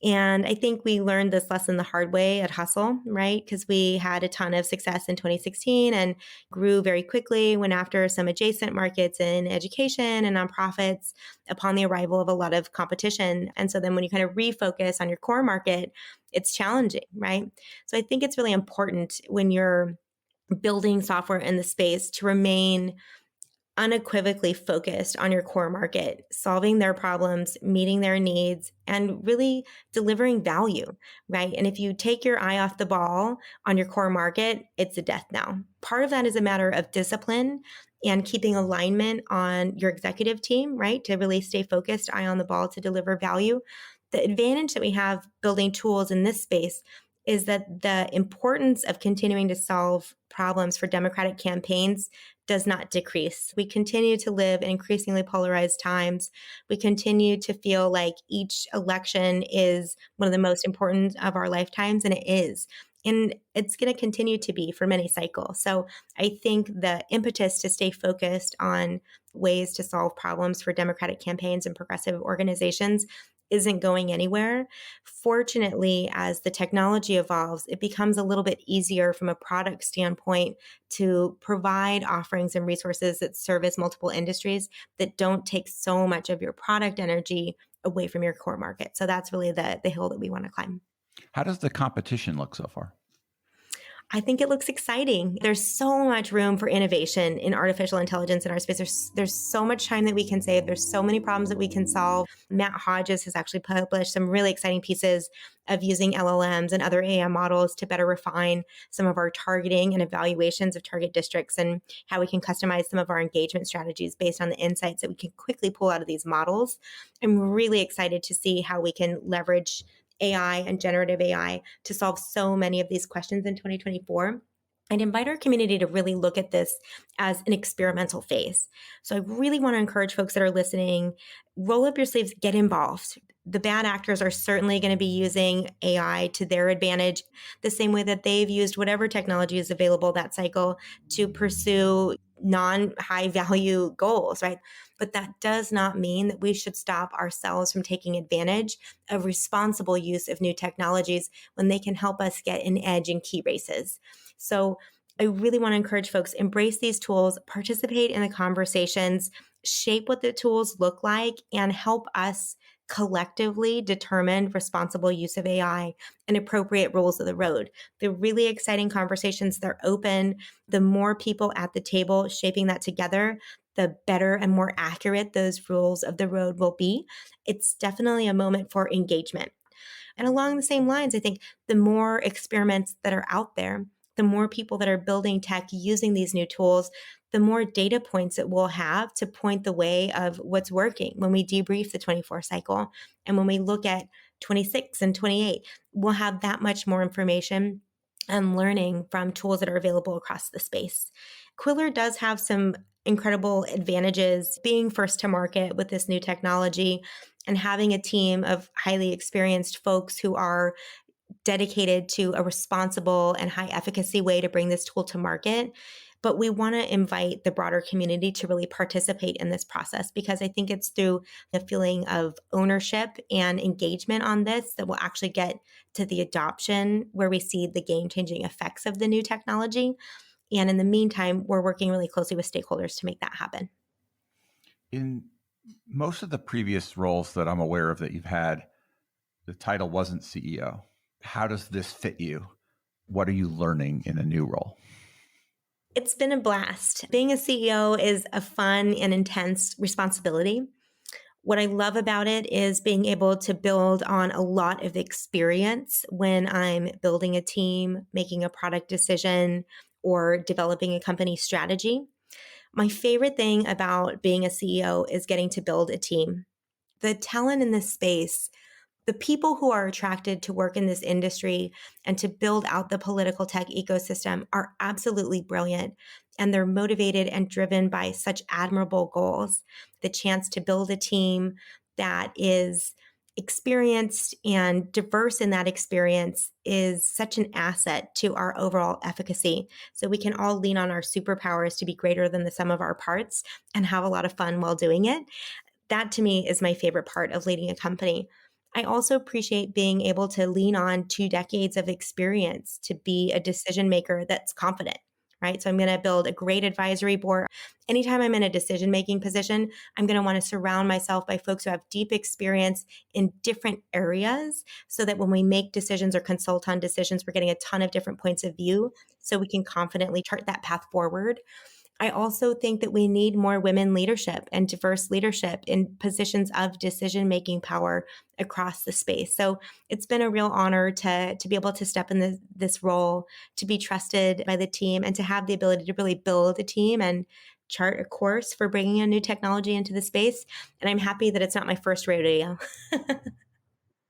S2: And I think we learned this lesson the hard way at Hustle, right? Because we had a ton of success in 2016 and grew very quickly, went after some adjacent markets in education and nonprofits upon the arrival of a lot of competition. And so then when you kind of refocus on your core market, it's challenging, right? So I think it's really important when you're building software in the space to remain unequivocally focused on your core market, solving their problems, meeting their needs, and really delivering value, right? And if you take your eye off the ball on your core market, it's a death knell. Part of that is a matter of discipline and keeping alignment on your executive team, right? To really stay focused, eye on the ball to deliver value. The advantage that we have building tools in this space is that the importance of continuing to solve problems for Democratic campaigns does not decrease. We continue to live in increasingly polarized times. We continue to feel like each election is one of the most important of our lifetimes, and it is. And it's going to continue to be for many cycles. So I think the impetus to stay focused on ways to solve problems for Democratic campaigns and progressive organizations isn't going anywhere. Fortunately, as the technology evolves, it becomes a little bit easier from a product standpoint to provide offerings and resources that service multiple industries that don't take so much of your product energy away from your core market. So that's really the hill that we want to climb.
S3: How does the competition look so far?
S2: I think it looks exciting. There's so much room for innovation in artificial intelligence in our space. There's so much time that we can save. There's so many problems that we can solve. Matt Hodges has actually published some really exciting pieces of using LLMs and other AI models to better refine some of our targeting and evaluations of target districts and how we can customize some of our engagement strategies based on the insights that we can quickly pull out of these models. I'm really excited to see how we can leverage AI and generative AI to solve so many of these questions in 2024. I'd invite our community to really look at this as an experimental phase. So I really want to encourage folks that are listening, roll up your sleeves, get involved. The bad actors are certainly going to be using AI to their advantage, the same way that they've used whatever technology is available that cycle to pursue non-high value goals, right? But that does not mean that we should stop ourselves from taking advantage of responsible use of new technologies when they can help us get an edge in key races. So I really want to encourage folks, embrace these tools, participate in the conversations, shape what the tools look like, and help us collectively determine responsible use of AI and appropriate rules of the road. They're really exciting conversations. They're open. The more people at the table shaping that together, the better and more accurate those rules of the road will be. It's definitely a moment for engagement. And along the same lines, I think the more experiments that are out there, the more people that are building tech using these new tools, the more data points that we'll have to point the way of what's working when we debrief the 24 cycle. And when we look at 26 and 28, we'll have that much more information and learning from tools that are available across the space. Quiller does have some incredible advantages being first to market with this new technology and having a team of highly experienced folks who are dedicated to a responsible and high efficacy way to bring this tool to market. But we want to invite the broader community to really participate in this process because I think it's through the feeling of ownership and engagement on this that we'll actually get to the adoption where we see the game-changing effects of the new technology. And in the meantime, we're working really closely with stakeholders to make that happen.
S3: In most of the previous roles that I'm aware of that you've had, the title wasn't CEO. How does this fit you? What are you learning in a new role?
S2: It's been a blast. Being a CEO is a fun and intense responsibility. What I love about it is being able to build on a lot of experience when I'm building a team, making a product decision, or developing a company strategy. My favorite thing about being a CEO is getting to build a team. The talent in this space, the people who are attracted to work in this industry and to build out the political tech ecosystem are absolutely brilliant. And they're motivated and driven by such admirable goals. The chance to build a team that is experienced and diverse in that experience is such an asset to our overall efficacy. So we can all lean on our superpowers to be greater than the sum of our parts and have a lot of fun while doing it. That to me is my favorite part of leading a company. I also appreciate being able to lean on 2 decades of experience to be a decision maker that's confident, right? So I'm going to build a great advisory board. Anytime I'm in a decision making position, I'm going to want to surround myself by folks who have deep experience in different areas so that when we make decisions or consult on decisions, we're getting a ton of different points of view so we can confidently chart that path forward. I also think that we need more women leadership and diverse leadership in positions of decision-making power across the space. So it's been a real honor to be able to step in this role, to be trusted by the team, and to have the ability to really build a team and chart a course for bringing a new technology into the space. And I'm happy that it's not my first rodeo.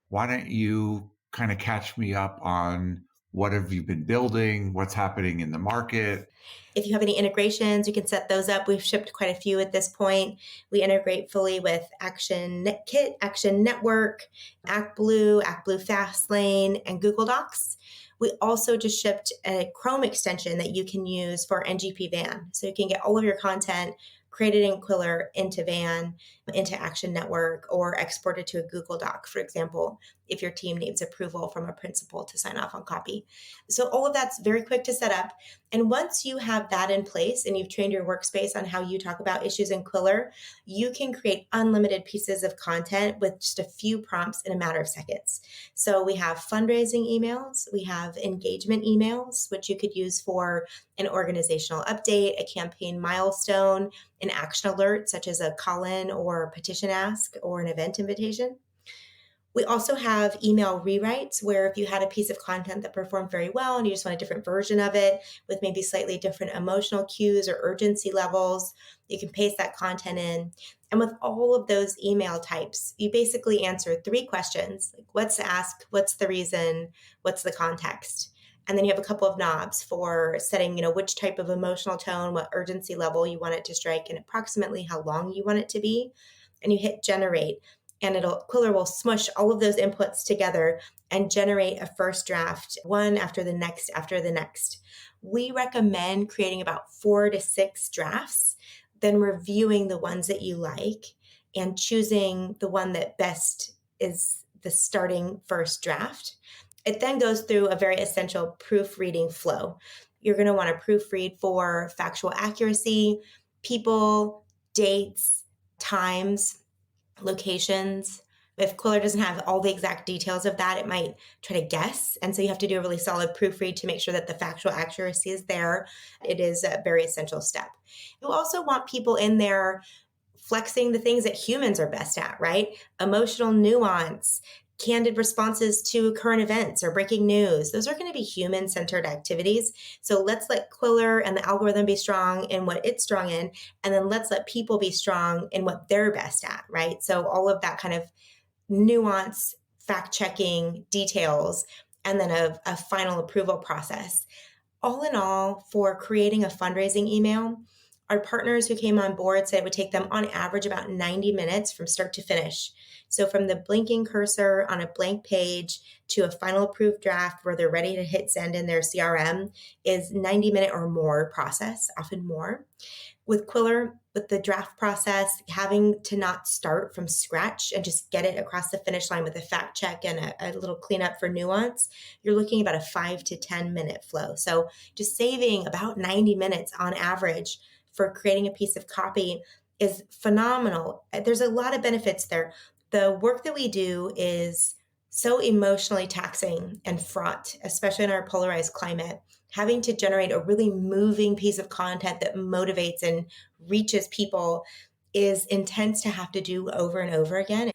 S3: Why don't you kind of catch me up on what have you been building, what's happening in the market?
S2: If you have any integrations, you can set those up. We've shipped quite a few at this point. We integrate fully with Action Kit, Action Network, ActBlue, ActBlue Fastlane, and Google Docs. We also just shipped a Chrome extension that you can use for NGP Van. So you can get all of your content created in Quiller into Van, into Action Network, or exported to a Google Doc, for example, if your team needs approval from a principal to sign off on copy. So all of that's very quick to set up. And once you have that in place and you've trained your workspace on how you talk about issues in Quiller, you can create unlimited pieces of content with just a few prompts in a matter of seconds. So we have fundraising emails, we have engagement emails, which you could use for an organizational update, a campaign milestone, an action alert, such as a call-in or a petition ask or an event invitation. We also have email rewrites where if you had a piece of content that performed very well and you just want a different version of it with maybe slightly different emotional cues or urgency levels, you can paste that content in. And with all of those email types, you basically answer 3 questions, like what's the ask, what's the reason, what's the context. And then you have a couple of knobs for setting, which type of emotional tone, what urgency level you want it to strike, and approximately how long you want it to be. And you hit generate. And Quiller will smush all of those inputs together and generate a first draft, one after the next, after the next. We recommend creating about 4 to 6 drafts, then reviewing the ones that you like and choosing the one that best is the starting first draft. It then goes through a very essential proofreading flow. You're going to want to proofread for factual accuracy, people, dates, times, locations. If Quiller doesn't have all the exact details of that, it might try to guess. And so you have to do a really solid proofread to make sure that the factual accuracy is there. It is a very essential step. You also want people in there flexing the things that humans are best at, right? Emotional nuance, candid responses to current events or breaking news. Those are going to be human-centered activities. So let's let Quiller and the algorithm be strong in what it's strong in, and then let's let people be strong in what they're best at, right? So all of that kind of nuance, fact-checking details, and then a final approval process. All in all, for creating a fundraising email, our partners who came on board said it would take them on average about 90 minutes from start to finish. So from the blinking cursor on a blank page to a final approved draft where they're ready to hit send in their CRM is 90-minute or more process, often more. With Quiller, with the draft process, having to not start from scratch and just get it across the finish line with a fact check and a little cleanup for nuance, you're looking about a 5 to 10 minute flow. So just saving about 90 minutes on average for creating a piece of copy is phenomenal. There's a lot of benefits there. The work that we do is so emotionally taxing and fraught, especially in our polarized climate. Having to generate a really moving piece of content that motivates and reaches people is intense to have to do over and over again.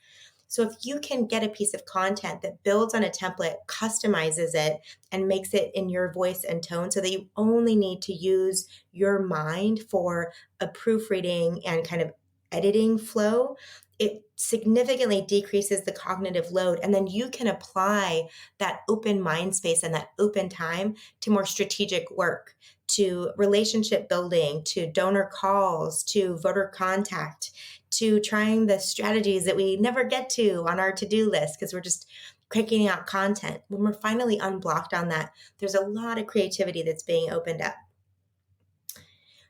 S2: So if you can get a piece of content that builds on a template, customizes it, and makes it in your voice and tone so that you only need to use your mind for a proofreading and kind of editing flow, it significantly decreases the cognitive load. And then you can apply that open mind space and that open time to more strategic work, to relationship building, to donor calls, to voter contact, to trying the strategies that we never get to on our to-do list because we're just cranking out content. When we're finally unblocked on that, there's a lot of creativity that's being opened up.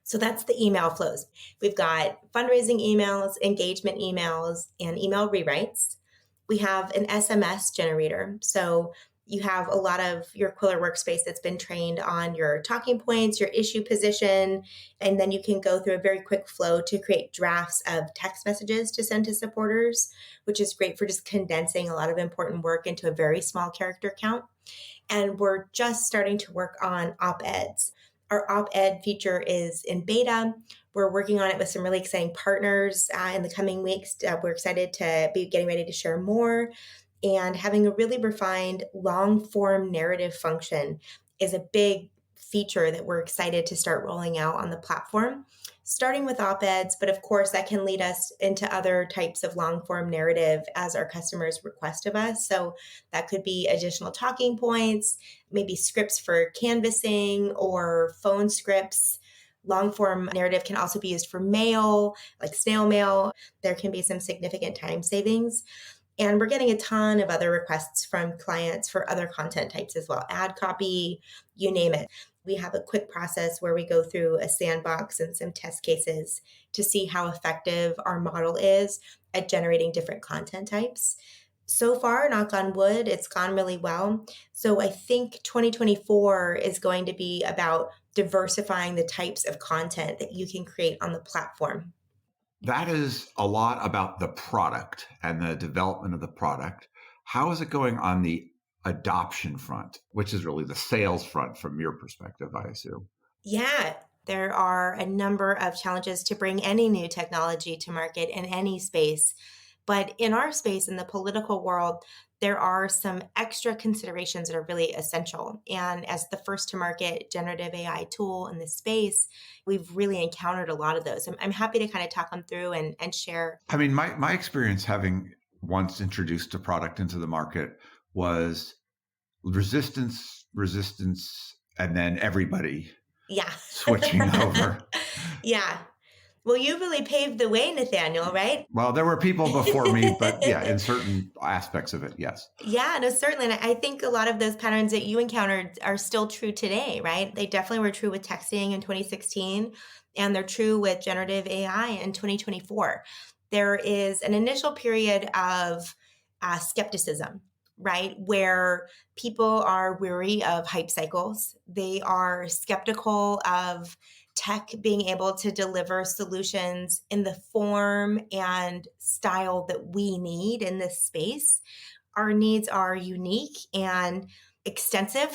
S2: So that's the email flows. We've got fundraising emails, engagement emails, and email rewrites. We have an SMS generator. So you have a lot of your Quiller workspace that's been trained on your talking points, your issue position, and then you can go through a very quick flow to create drafts of text messages to send to supporters, which is great for just condensing a lot of important work into a very small character count. And we're just starting to work on op-eds. Our op-ed feature is in beta. We're working on it with some really exciting partners in the coming weeks. We're excited to be getting ready to share more. And having a really refined long form narrative function is a big feature that we're excited to start rolling out on the platform, starting with op-eds, but of course that can lead us into other types of long form narrative as our customers request of us. So that could be additional talking points, maybe scripts for canvassing or phone scripts. Long form narrative can also be used for mail, like snail mail. There can be some significant time savings. And we're getting a ton of other requests from clients for other content types as well. Ad copy, you name it. We have a quick process where we go through a sandbox and some test cases to see how effective our model is at generating different content types. So far, knock on wood, it's gone really well. So I think 2024 is going to be about diversifying the types of content that you can create on the platform.
S3: That is a lot about the product and the development of the product. How is it going on the adoption front, which is really the sales front from your perspective, I assume?
S2: Yeah, there are a number of challenges to bring any new technology to market in any space. But in our space, in the political world, there are some extra considerations that are really essential. And as the first to market generative AI tool in this space, we've really encountered a lot of those. I'm happy to kind of talk them through and share.
S3: I mean, my experience having once introduced a product into the market was resistance, and then everybody
S2: Yeah.
S3: switching over.
S2: Yeah. Well, you really paved the way, Nathaniel, right?
S3: Well, there were people before me, but yeah, in certain aspects of it, yes.
S2: Yeah, no, certainly. And I think a lot of those patterns that you encountered are still true today, right? They definitely were true with texting in 2016, and they're true with generative AI in 2024. There is an initial period of skepticism, right? Where people are weary of hype cycles. They are skeptical of tech being able to deliver solutions in the form and style that we need in this space. Our needs are unique and extensive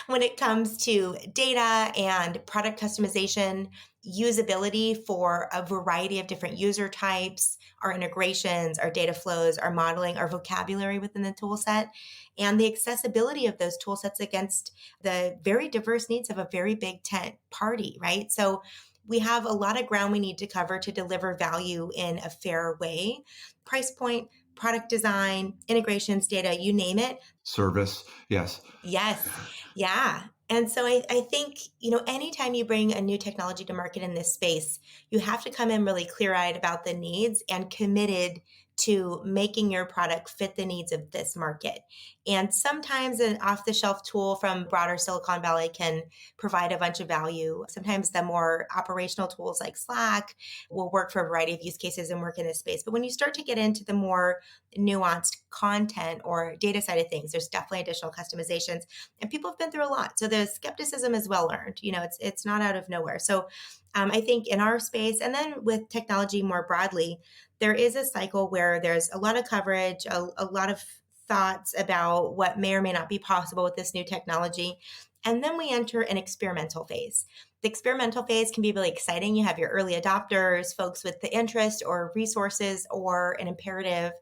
S2: when it comes to data and product customization, usability for a variety of different user types, our integrations, our data flows, our modeling, our vocabulary within the tool set, and the accessibility of those tool sets against the very diverse needs of a very big tent party, right? So we have a lot of ground we need to cover to deliver value in a fair way. Price point, product design, integrations, data, you name it.
S3: Service, yes.
S2: Yes. Yeah. And so I think, anytime you bring a new technology to market in this space, you have to come in really clear-eyed about the needs and committed to making your product fit the needs of this market. And sometimes an off-the-shelf tool from broader Silicon Valley can provide a bunch of value. Sometimes the more operational tools like Slack will work for a variety of use cases and work in this space. But when you start to get into the more nuanced content or data side of things, there's definitely additional customizations. And people have been through a lot. So the skepticism is well earned. It's not out of nowhere. So I think in our space, and then with technology more broadly, there is a cycle where there's a lot of coverage, a lot of thoughts about what may or may not be possible with this new technology. And then we enter an experimental phase. The experimental phase can be really exciting. You have your early adopters, folks with the interest or resources or an imperative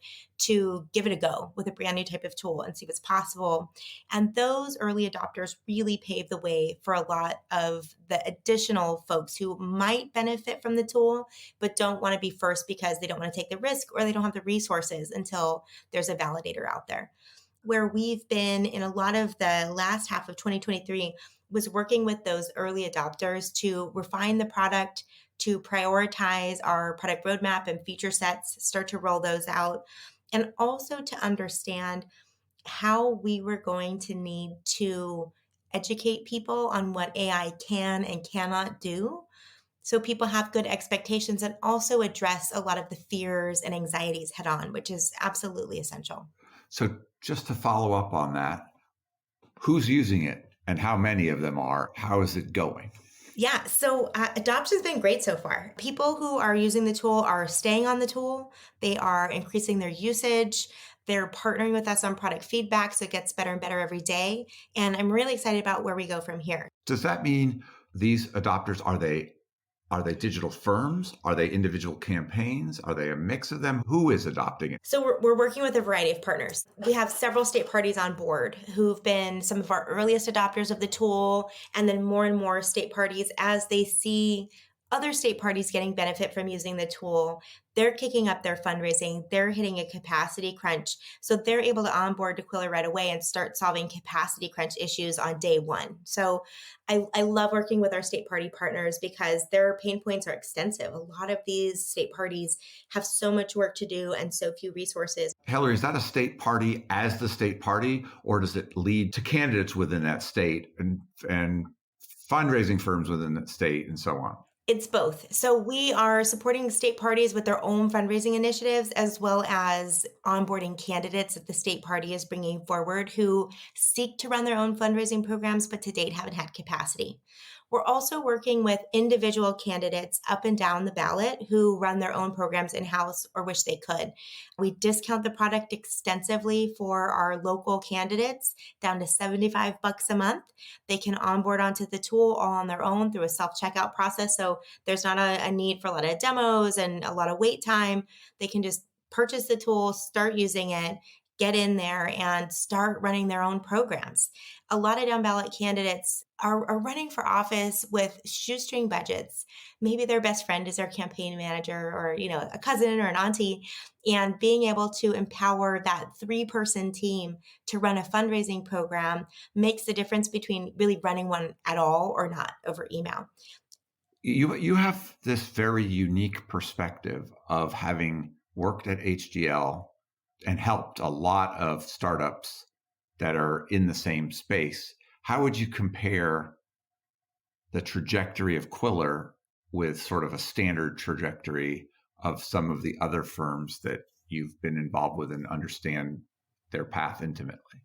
S2: to give it a go with a brand new type of tool and see what's possible. And those early adopters really pave the way for a lot of the additional folks who might benefit from the tool, but don't want to be first because they don't want to take the risk or they don't have the resources until there's a validator out there. Where we've been in a lot of the last half of 2023 was working with those early adopters to refine the product, to prioritize our product roadmap and feature sets, start to roll those out, and also to understand how we were going to need to educate people on what AI can and cannot do. So people have good expectations and also address a lot of the fears and anxieties head on, which is absolutely essential.
S3: So just to follow up on that, who's using it and how many of them are? How is it going?
S2: Yeah, so adoption's been great so far. People who are using the tool are staying on the tool. They are increasing their usage. They're partnering with us on product feedback, so it gets better and better every day. And I'm really excited about where we go from here.
S3: Does that mean these adopters, are they digital firms? Are they individual campaigns? Are they a mix of them? Who is adopting it?
S2: So we're working with a variety of partners. We have several state parties on board who've been some of our earliest adopters of the tool, and then more and more state parties as they see other state parties getting benefit from using the tool. They're kicking up their fundraising. They're hitting a capacity crunch. So they're able to onboard to Quiller right away and start solving capacity crunch issues on day one. So I love working with our state party partners because their pain points are extensive. A lot of these state parties have so much work to do and so few resources.
S3: Hillary, is that a state party as the state party, or does it lead to candidates within that state and fundraising firms within that state and so on?
S2: It's both. So we are supporting state parties with their own fundraising initiatives, as well as onboarding candidates that the state party is bringing forward who seek to run their own fundraising programs, but to date haven't had capacity. We're also working with individual candidates up and down the ballot who run their own programs in-house or wish they could. We discount the product extensively for our local candidates down to $75 a month. They can onboard onto the tool all on their own through a self-checkout process. So there's not a need for a lot of demos and a lot of wait time. They can just purchase the tool, start using it, get in there and start running their own programs. A lot of down ballot candidates are running for office with shoestring budgets. Maybe their best friend is their campaign manager or, a cousin or an auntie, and being able to empower that 3-person team to run a fundraising program makes the difference between really running one at all or not over email.
S3: You have this very unique perspective of having worked at HGL and helped a lot of startups that are in the same space. How would you compare the trajectory of Quiller with sort of a standard trajectory of some of the other firms that you've been involved with and understand their path intimately?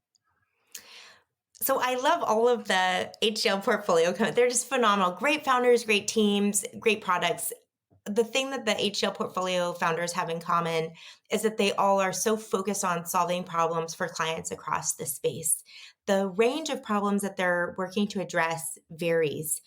S2: So I love all of the HGL portfolio. They're just phenomenal. Great founders, great teams, great products. The thing that the HGL portfolio founders have in common is that they all are so focused on solving problems for clients across the space. The range of problems that they're working to address varies.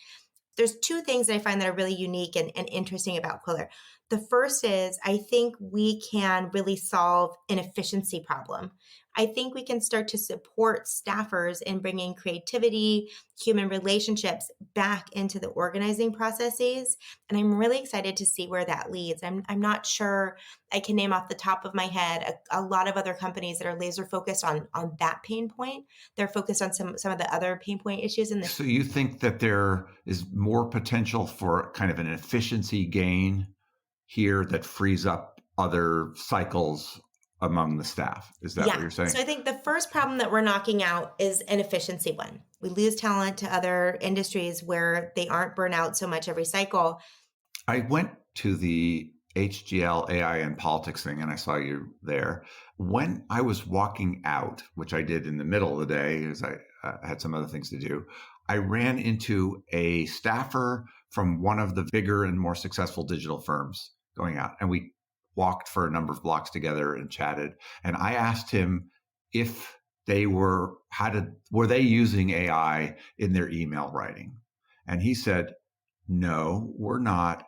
S2: There's 2 things that I find that are really unique and interesting about Quiller. The first is I think we can really solve an efficiency problem. I think we can start to support staffers in bringing creativity, human relationships back into the organizing processes. And I'm really excited to see where that leads. I'm not sure I can name off the top of my head a lot of other companies that are laser focused on that pain point. They're focused on some of the other pain point issues in the.
S3: So you think that there is more potential for kind of an efficiency gain here that frees up other cycles among the staff? Is that what you're saying?
S2: So I think the first problem that we're knocking out is an efficiency one. We lose talent to other industries where they aren't burnt out so much every cycle.
S3: I went to the HGL AI and politics thing and I saw you there. When I was walking out, which I did in the middle of the day as I had some other things to do, I ran into a staffer from one of the bigger and more successful digital firms going out. And we walked for a number of blocks together and chatted. And I asked him if they were they using AI in their email writing? And he said, no, we're not.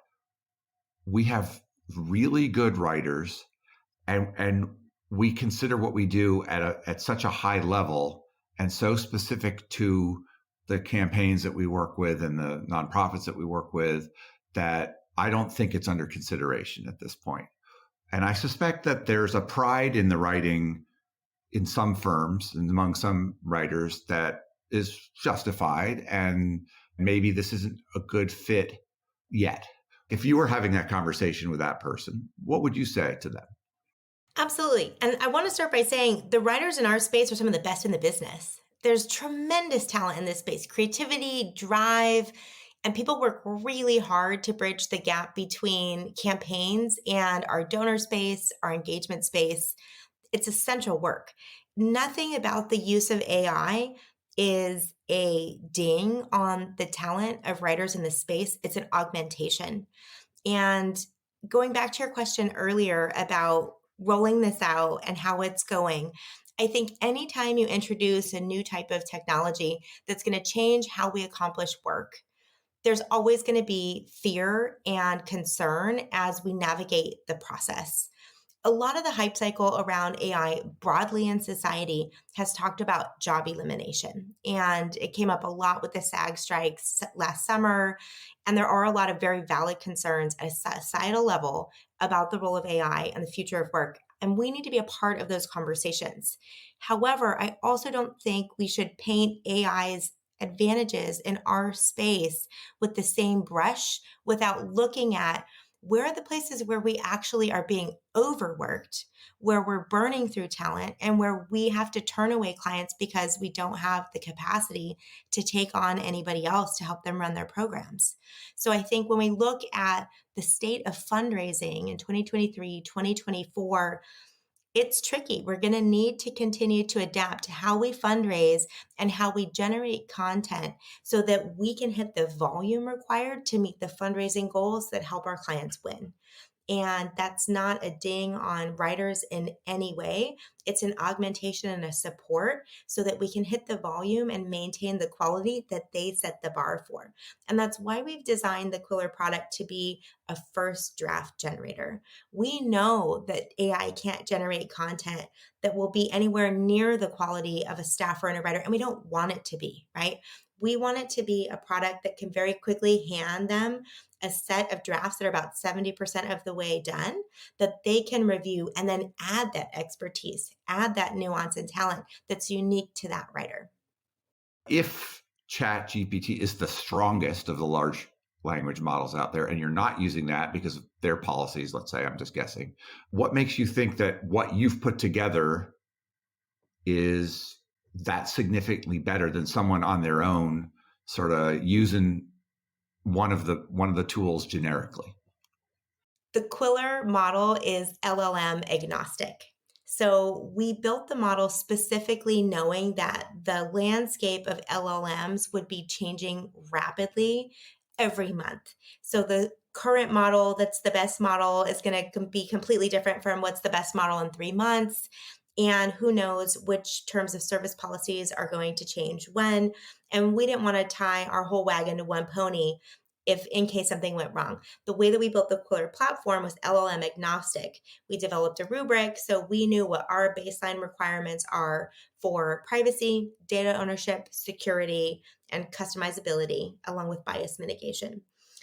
S3: We have really good writers, and we consider what we do at such a high level and so specific to the campaigns that we work with and the nonprofits that we work with that I don't think it's under consideration at this point. And I suspect that there's a pride in the writing in some firms and among some writers that is justified. And maybe this isn't a good fit yet. If you were having that conversation with that person, what would you say to them?
S2: Absolutely. And I want to start by saying the writers in our space are some of the best in the business. There's tremendous talent in this space, creativity, drive, and people work really hard to bridge the gap between campaigns and our donor space, our engagement space. It's essential work. Nothing about the use of AI is a ding on the talent of writers in this space. It's an augmentation. And going back to your question earlier about rolling this out and how it's going, I think anytime you introduce a new type of technology that's going to change how we accomplish work, there's always going to be fear and concern as we navigate the process. A lot of the hype cycle around AI broadly in society has talked about job elimination. And it came up a lot with the SAG strikes last summer. And there are a lot of very valid concerns at a societal level about the role of AI and the future of work. And we need to be a part of those conversations. However, I also don't think we should paint AI's advantages in our space with the same brush without looking at where are the places where we actually are being overworked, where we're burning through talent, and where we have to turn away clients because we don't have the capacity to take on anybody else to help them run their programs. So I think when we look at the state of fundraising in 2023, 2024, it's tricky. We're going to need to continue to adapt how we fundraise and how we generate content so that we can hit the volume required to meet the fundraising goals that help our clients win. And that's not a ding on writers in any way. It's an augmentation and a support so that we can hit the volume and maintain the quality that they set the bar for. And that's why we've designed the Quiller product to be a first draft generator. We know that AI can't generate content that will be anywhere near the quality of a staffer and a writer, and we don't want it to be, right? We want it to be a product that can very quickly hand them a set of drafts that are about 70% of the way done that they can review and then add that expertise, add that nuance and talent that's unique to that writer.
S3: If ChatGPT is the strongest of the large language models out there and you're not using that because of their policies, let's say, I'm just guessing, what makes you think that what you've put together is that significantly better than someone on their own sort of using one of the tools generically?
S2: The Quiller model is LLM agnostic. So we built the model specifically knowing that the landscape of LLMs would be changing rapidly every month. So the current model that's the best model is going to be completely different from what's the best model in 3 months. And who knows which terms of service policies are going to change when. And we didn't want to tie our whole wagon to one pony if in case something went wrong. The way that we built the Quiller platform was LLM agnostic. We developed a rubric so we knew what our baseline requirements are for privacy, data ownership, security, and customizability, along with bias mitigation.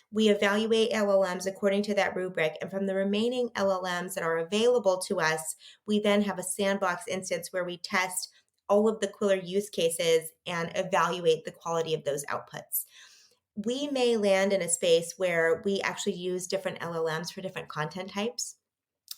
S2: We evaluate LLMs according to that rubric, and from the remaining LLMs that are available to us, we then have a sandbox instance where we test all of the Quiller use cases and evaluate the quality of those outputs. We may land in a space where we actually use different LLMs for different content types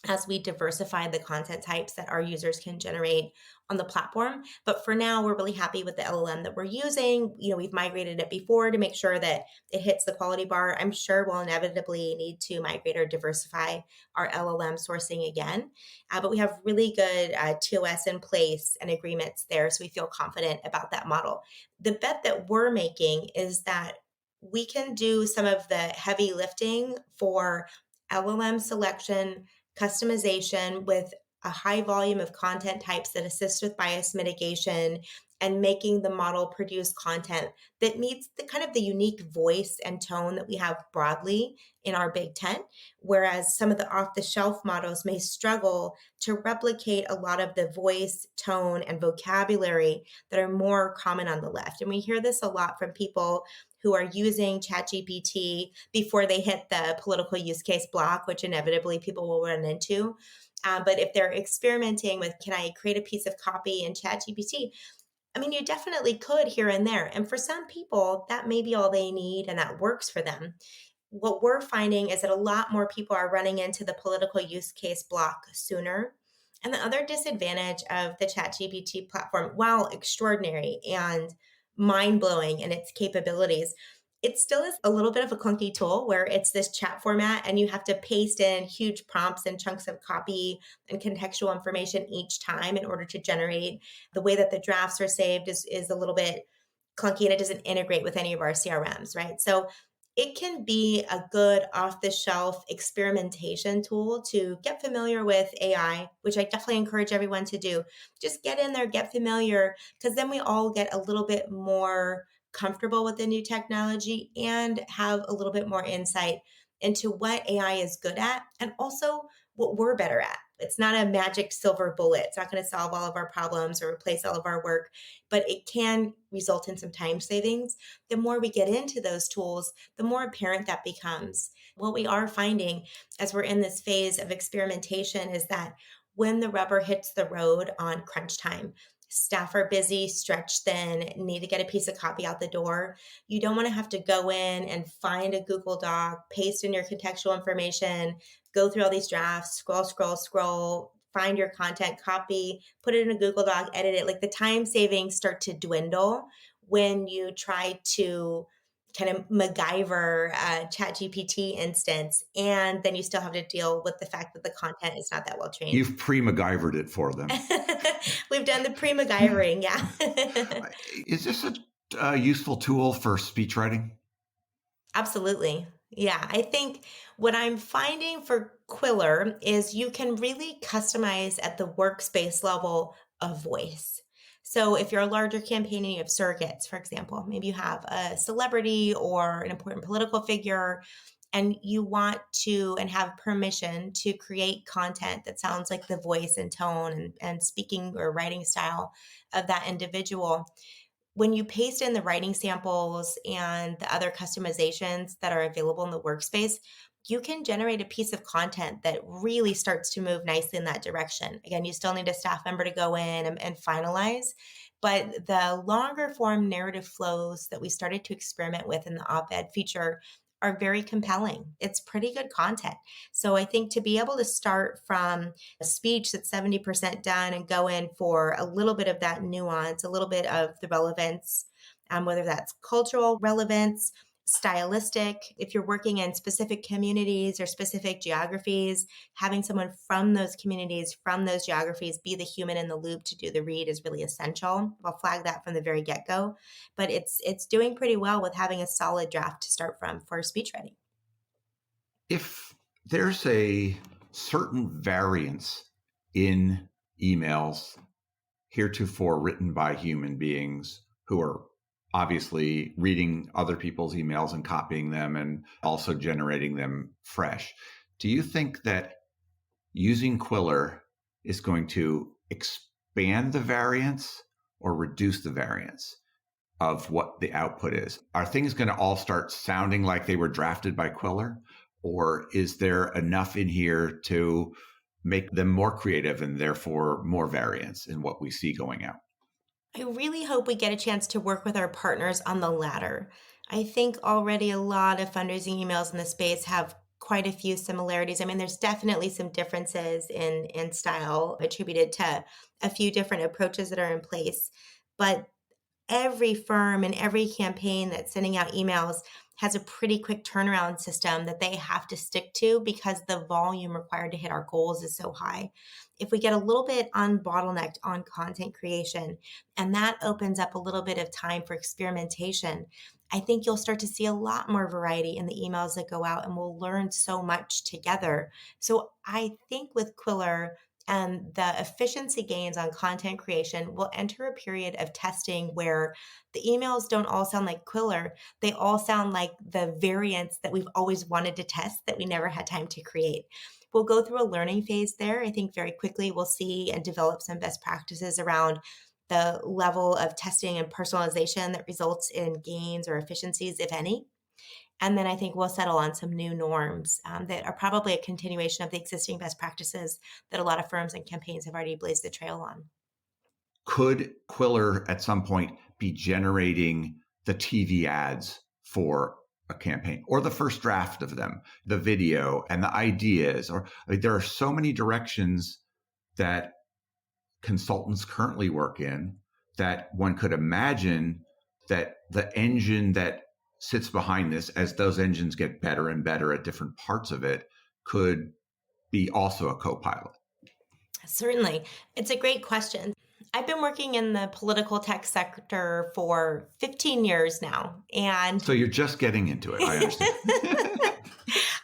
S2: as we diversify the content types that our users can generate on the platform. But for now, we're really happy with the LLM that we're using. We've migrated it before to make sure that it hits the quality bar. I'm sure we'll inevitably need to migrate or diversify our LLM sourcing again. But we have really good TOS in place and agreements there, so we feel confident about that model. The bet that we're making is that we can do some of the heavy lifting for LLM selection, customization with a high volume of content types that assist with bias mitigation and making the model produce content that meets the kind of the unique voice and tone that we have broadly in our big tent, whereas some of the off-the-shelf models may struggle to replicate a lot of the voice, tone, and vocabulary that are more common on the left. And we hear this a lot from people who are using ChatGPT before they hit the political use case block, which inevitably people will run into. But if they're experimenting with, can I create a piece of copy in ChatGPT? I mean, you definitely could here and there. And for some people, that may be all they need and that works for them. What we're finding is that a lot more people are running into the political use case block sooner. And the other disadvantage of the ChatGPT platform, while extraordinary and mind blowing in its capabilities, it still is a little bit of a clunky tool where it's this chat format and you have to paste in huge prompts and chunks of copy and contextual information each time in order to generate. The way that the drafts are saved is a little bit clunky and it doesn't integrate with any of our CRMs, right? So it can be a good off the shelf experimentation tool to get familiar with AI, which I definitely encourage everyone to do. Just get in there, get familiar, because then we all get a little bit more comfortable with the new technology and have a little bit more insight into what AI is good at and also what we're better at. It's not a magic silver bullet. It's not going to solve all of our problems or replace all of our work, but it can result in some time savings. The more we get into those tools, the more apparent that becomes. What we are finding as we're in this phase of experimentation is that when the rubber hits the road on crunch time, staff are busy, stretched thin, need to get a piece of copy out the door. You don't want to have to go in and find a Google Doc, paste in your contextual information, go through all these drafts, scroll, find your content, copy, put it in a Google Doc, edit it. Like the time savings start to dwindle when you try to kind of MacGyver ChatGPT instance, and then you still have to deal with the fact that the content is not that well trained.
S3: You've pre-MacGyvered it for them.
S2: We've done the pre-MacGyvering, yeah.
S3: Is this a useful tool for speech writing?
S2: Absolutely. Yeah, I think what I'm finding for Quiller is you can really customize at the workspace level of voice. So if you're a larger campaign and you have surrogates, for example, maybe you have a celebrity or an important political figure, and you want to and have permission to create content that sounds like the voice and tone and speaking or writing style of that individual. When you paste in the writing samples and the other customizations that are available in the workspace, you can generate a piece of content that really starts to move nicely in that direction. Again, you still need a staff member to go in and finalize, but the longer form narrative flows that we started to experiment with in the op-ed feature are very compelling. It's pretty good content. So I think to be able to start from a speech that's 70% done and go in for a little bit of that nuance, a little bit of the relevance, whether that's cultural relevance, stylistic, if you're working in specific communities or specific geographies, having someone from those communities, from those geographies, be the human in the loop to do the read is really essential. I'll flag that from the very get-go, but it's doing pretty well with having a solid draft to start from for speech writing.
S3: If there's a certain variance in emails heretofore written by human beings who are obviously reading other people's emails and copying them and also generating them fresh, do you think that using Quiller is going to expand the variance or reduce the variance of what the output is? Are things going to all start sounding like they were drafted by Quiller? Or is there enough in here to make them more creative and therefore more variance in what we see going out?
S2: I really hope we get a chance to work with our partners on the latter. I think already a lot of fundraising emails in the space have quite a few similarities. I mean, there's definitely some differences in style attributed to a few different approaches that are in place. But every firm and every campaign that's sending out emails has a pretty quick turnaround system that they have to stick to because the volume required to hit our goals is so high. If we get a little bit unbottlenecked on content creation, and that opens up a little bit of time for experimentation, I think you'll start to see a lot more variety in the emails that go out and we'll learn so much together. So I think with Quiller, and the efficiency gains on content creation, we'll enter a period of testing where the emails don't all sound like Quiller. They all sound like the variants that we've always wanted to test that we never had time to create. We'll go through a learning phase there. I think very quickly we'll see and develop some best practices around the level of testing and personalization that results in gains or efficiencies, if any. And then I think we'll settle on some new norms that are probably a continuation of the existing best practices that a lot of firms and campaigns have already blazed the trail on.
S3: Could Quiller at some point be generating the TV ads for a campaign or the first draft of them, the video and the ideas? Or there are so many directions that consultants currently work in that one could imagine that the engine that sits behind this, as those engines get better and better at different parts of it, could be also a co-pilot.
S2: Certainly. It's a great question. I've been working in the political tech sector for 15 years now. And
S3: so you're just getting into it, I understand.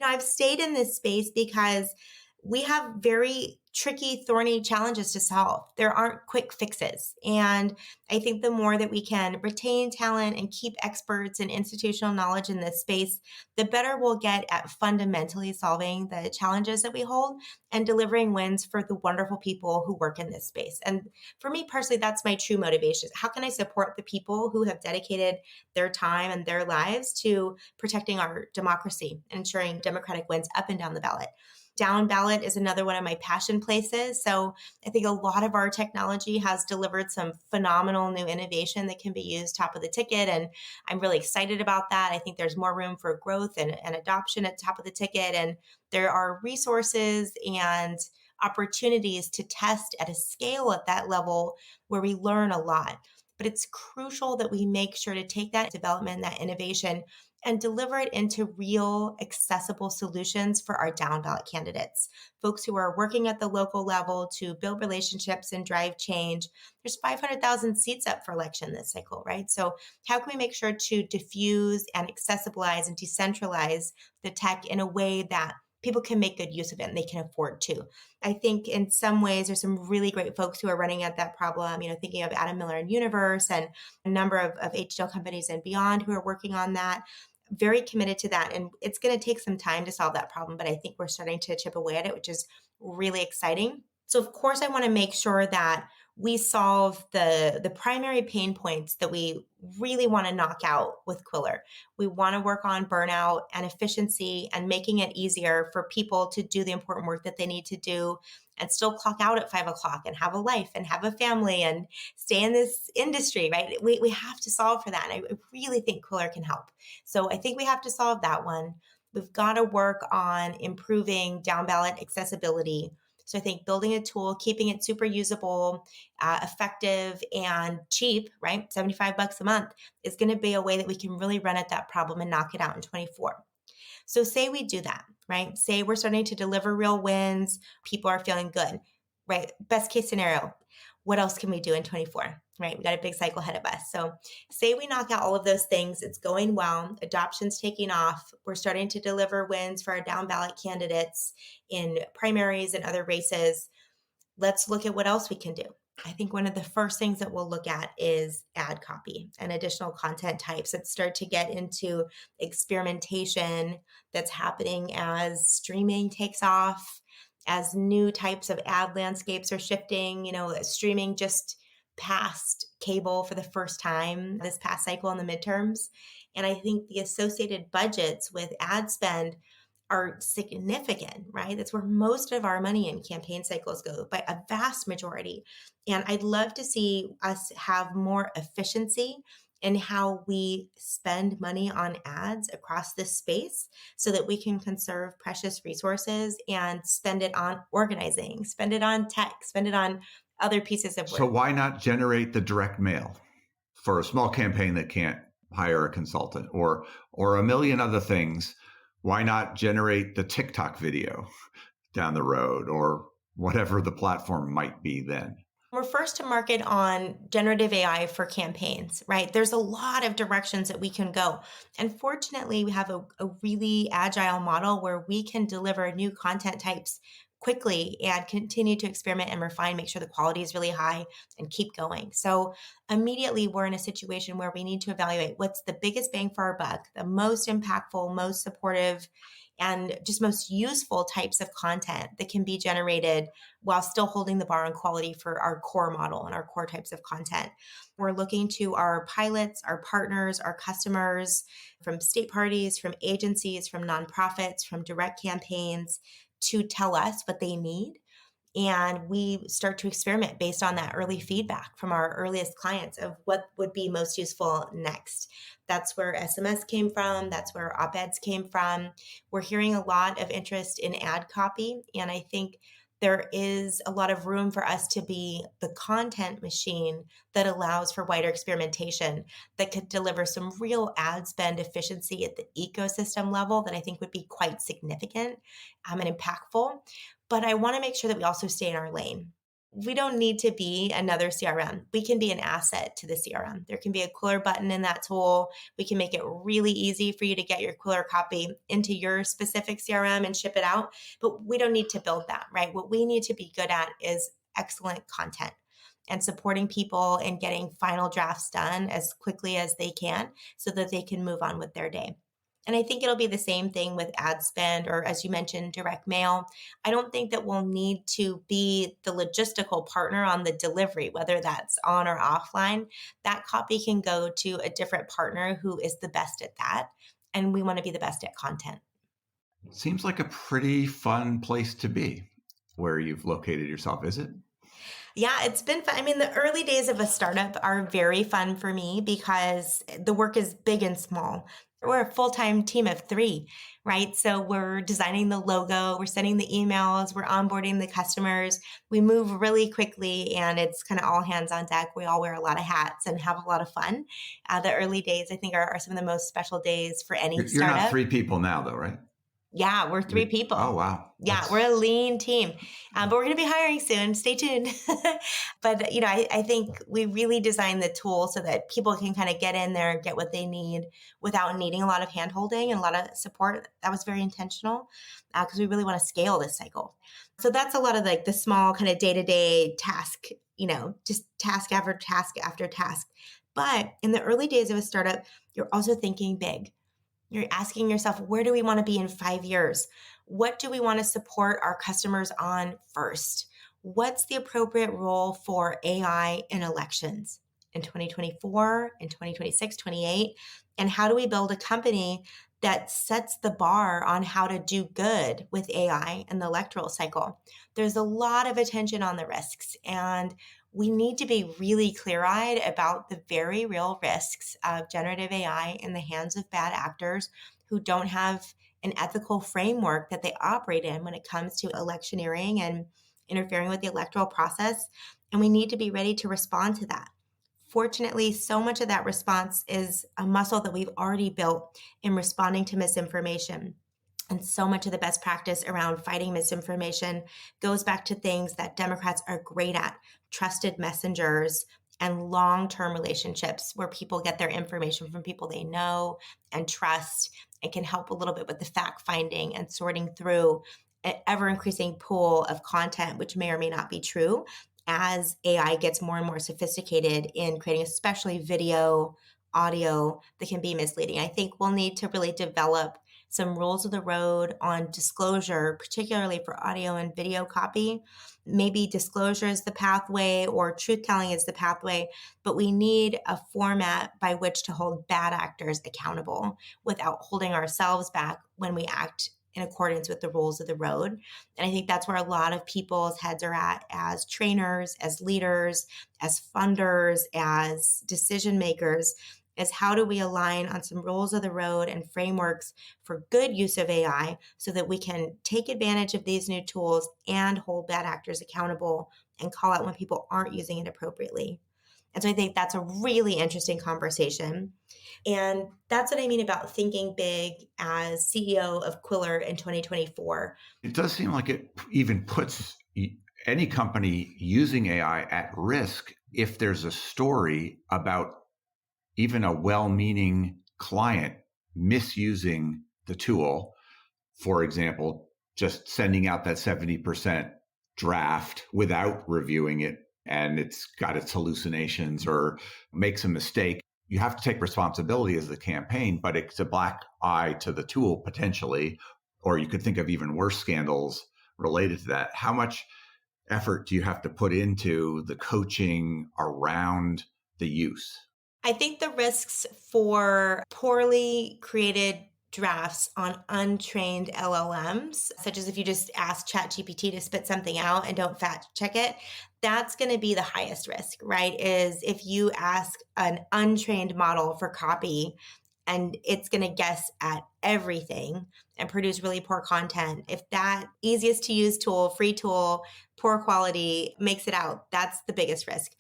S2: Now, I've stayed in this space because we have very tricky, thorny challenges to solve. There aren't quick fixes. And I think the more that we can retain talent and keep experts and institutional knowledge in this space, the better we'll get at fundamentally solving the challenges that we hold and delivering wins for the wonderful people who work in this space. And for me personally, that's my true motivation. How can I support the people who have dedicated their time and their lives to protecting our democracy and ensuring democratic wins up and down the ballot? Down ballot is another one of my passion places. So I think a lot of our technology has delivered some phenomenal new innovation that can be used top of the ticket. And I'm really excited about that. I think there's more room for growth and adoption at top of the ticket. And there are resources and opportunities to test at a scale at that level where we learn a lot. But it's crucial that we make sure to take that development, that innovation, and deliver it into real, accessible solutions for our down ballot candidates, folks who are working at the local level to build relationships and drive change. There's 500,000 seats up for election this cycle, right? So how can we make sure to diffuse and accessibilize and decentralize the tech in a way that people can make good use of it and they can afford to? I think in some ways there's some really great folks who are running at that problem, thinking of Adam Miller and Universe and a number of HDL companies and beyond who are working on that. Very committed to that. And it's going to take some time to solve that problem, but I think we're starting to chip away at it, which is really exciting. So of course, I want to make sure that we solve the primary pain points that we really want to knock out with Quiller. We want to work on burnout and efficiency and making it easier for people to do the important work that they need to do and still clock out at 5 o'clock and have a life and have a family and stay in this industry, right? We have to solve for that. And I really think Quiller can help. So I think we have to solve that one. We've got to work on improving down ballot accessibility. So I think building a tool, keeping it super usable, effective, and cheap, right? $75 a month is going to be a way that we can really run at that problem and knock it out in 24. So say we do that, right? Say we're starting to deliver real wins. People are feeling good, right? Best case scenario. What else can we do in 24, right? We got a big cycle ahead of us. So say we knock out all of those things. It's going well. Adoption's taking off. We're starting to deliver wins for our down ballot candidates in primaries and other races. Let's look at what else we can do. I think one of the first things that we'll look at is ad copy and additional content types that start to get into experimentation that's happening as streaming takes off, as new types of ad landscapes are shifting. Streaming just passed cable for the first time this past cycle in the midterms. And I think the associated budgets with ad spend are significant, right? That's where most of our money in campaign cycles go, by a vast majority. And I'd love to see us have more efficiency in how we spend money on ads across this space so that we can conserve precious resources and spend it on organizing, spend it on tech, spend it on other pieces of work.
S3: So why not generate the direct mail for a small campaign that can't hire a consultant or a million other things? Why not generate the TikTok video down the road or whatever the platform might be then?
S2: We're first to market on generative AI for campaigns, right? There's a lot of directions that we can go. And fortunately, we have a really agile model where we can deliver new content types quickly and continue to experiment and refine, make sure the quality is really high and keep going. So immediately we're in a situation where we need to evaluate what's the biggest bang for our buck, the most impactful, most supportive, and just most useful types of content that can be generated while still holding the bar on quality for our core model and our core types of content. We're looking to our pilots, our partners, our customers, from state parties, from agencies, from nonprofits, from direct campaigns to tell us what they need. And we start to experiment based on that early feedback from our earliest clients of what would be most useful next. That's where SMS came from. That's where op-eds came from. We're hearing a lot of interest in ad copy. And I think there is a lot of room for us to be the content machine that allows for wider experimentation that could deliver some real ad spend efficiency at the ecosystem level that I think would be quite significant and impactful. But I want to make sure that we also stay in our lane. We don't need to be another CRM. We can be an asset to the CRM. There can be a Quiller button in that tool. We can make it really easy for you to get your Quiller copy into your specific CRM and ship it out. But we don't need to build that, right? What we need to be good at is excellent content and supporting people and getting final drafts done as quickly as they can so that they can move on with their day. And I think it'll be the same thing with ad spend, or as you mentioned, direct mail. I don't think that we'll need to be the logistical partner on the delivery, whether that's on or offline. That copy can go to a different partner who is the best at that. And we want to be the best at content.
S3: Seems like a pretty fun place to be where you've located yourself, is it?
S2: Yeah, it's been fun. I mean, the early days of a startup are very fun for me because the work is big and small. We're a full-time team of 3, right? So we're designing the logo, we're sending the emails, we're onboarding the customers. We move really quickly and it's kind of all hands on deck. We all wear a lot of hats and have a lot of fun. The early days, I think, are some of the most special days for any
S3: You're
S2: startup.
S3: not 3 people now, though, right?
S2: Yeah, we're 3 people.
S3: Oh, wow.
S2: Yeah, we're a lean team, but we're going to be hiring soon. Stay tuned. But, I think we really designed the tool so that people can kind of get in there and get what they need without needing a lot of handholding and a lot of support. That was very intentional because we really want to scale this cycle. So that's a lot of like the small kind of day-to-day task, just task after task after task. But in the early days of a startup, you're also thinking big. You're asking yourself, where do we want to be in 5 years? What do we want to support our customers on first? What's the appropriate role for AI in elections in 2024, in 2026, 28? And how do we build a company that sets the bar on how to do good with AI in the electoral cycle? There's a lot of attention on the risks, and we need to be really clear-eyed about the very real risks of generative AI in the hands of bad actors who don't have an ethical framework that they operate in when it comes to electioneering and interfering with the electoral process. And we need to be ready to respond to that. Fortunately, so much of that response is a muscle that we've already built in responding to misinformation. And so much of the best practice around fighting misinformation goes back to things that Democrats are great at: trusted messengers and long-term relationships where people get their information from people they know and trust, and can help a little bit with the fact finding and sorting through an ever-increasing pool of content, which may or may not be true, as AI gets more and more sophisticated in creating especially video, audio that can be misleading. I think we'll need to really develop some rules of the road on disclosure, particularly for audio and video copy. Maybe disclosure is the pathway or truth telling is the pathway, but we need a format by which to hold bad actors accountable without holding ourselves back when we act in accordance with the rules of the road. And I think that's where a lot of people's heads are at as trainers, as leaders, as funders, as decision makers, is how do we align on some rules of the road and frameworks for good use of AI so that we can take advantage of these new tools and hold bad actors accountable and call out when people aren't using it appropriately. And so I think that's a really interesting conversation. And that's what I mean about thinking big as CEO of Quiller in 2024.
S3: It does seem like it even puts any company using AI at risk if there's a story about even a well-meaning client misusing the tool, for example, just sending out that 70% draft without reviewing it and it's got its hallucinations or makes a mistake. You have to take responsibility as the campaign, but it's a black eye to the tool potentially, or you could think of even worse scandals related to that. How much effort do you have to put into the coaching around the use?
S2: I think the risks for poorly created drafts on untrained LLMs, such as if you just ask ChatGPT to spit something out and don't fact check it, that's going to be the highest risk, right? Is if you ask an untrained model for copy and it's going to guess at everything and produce really poor content. If that easiest to use tool, free tool, poor quality makes it out, that's the biggest risk.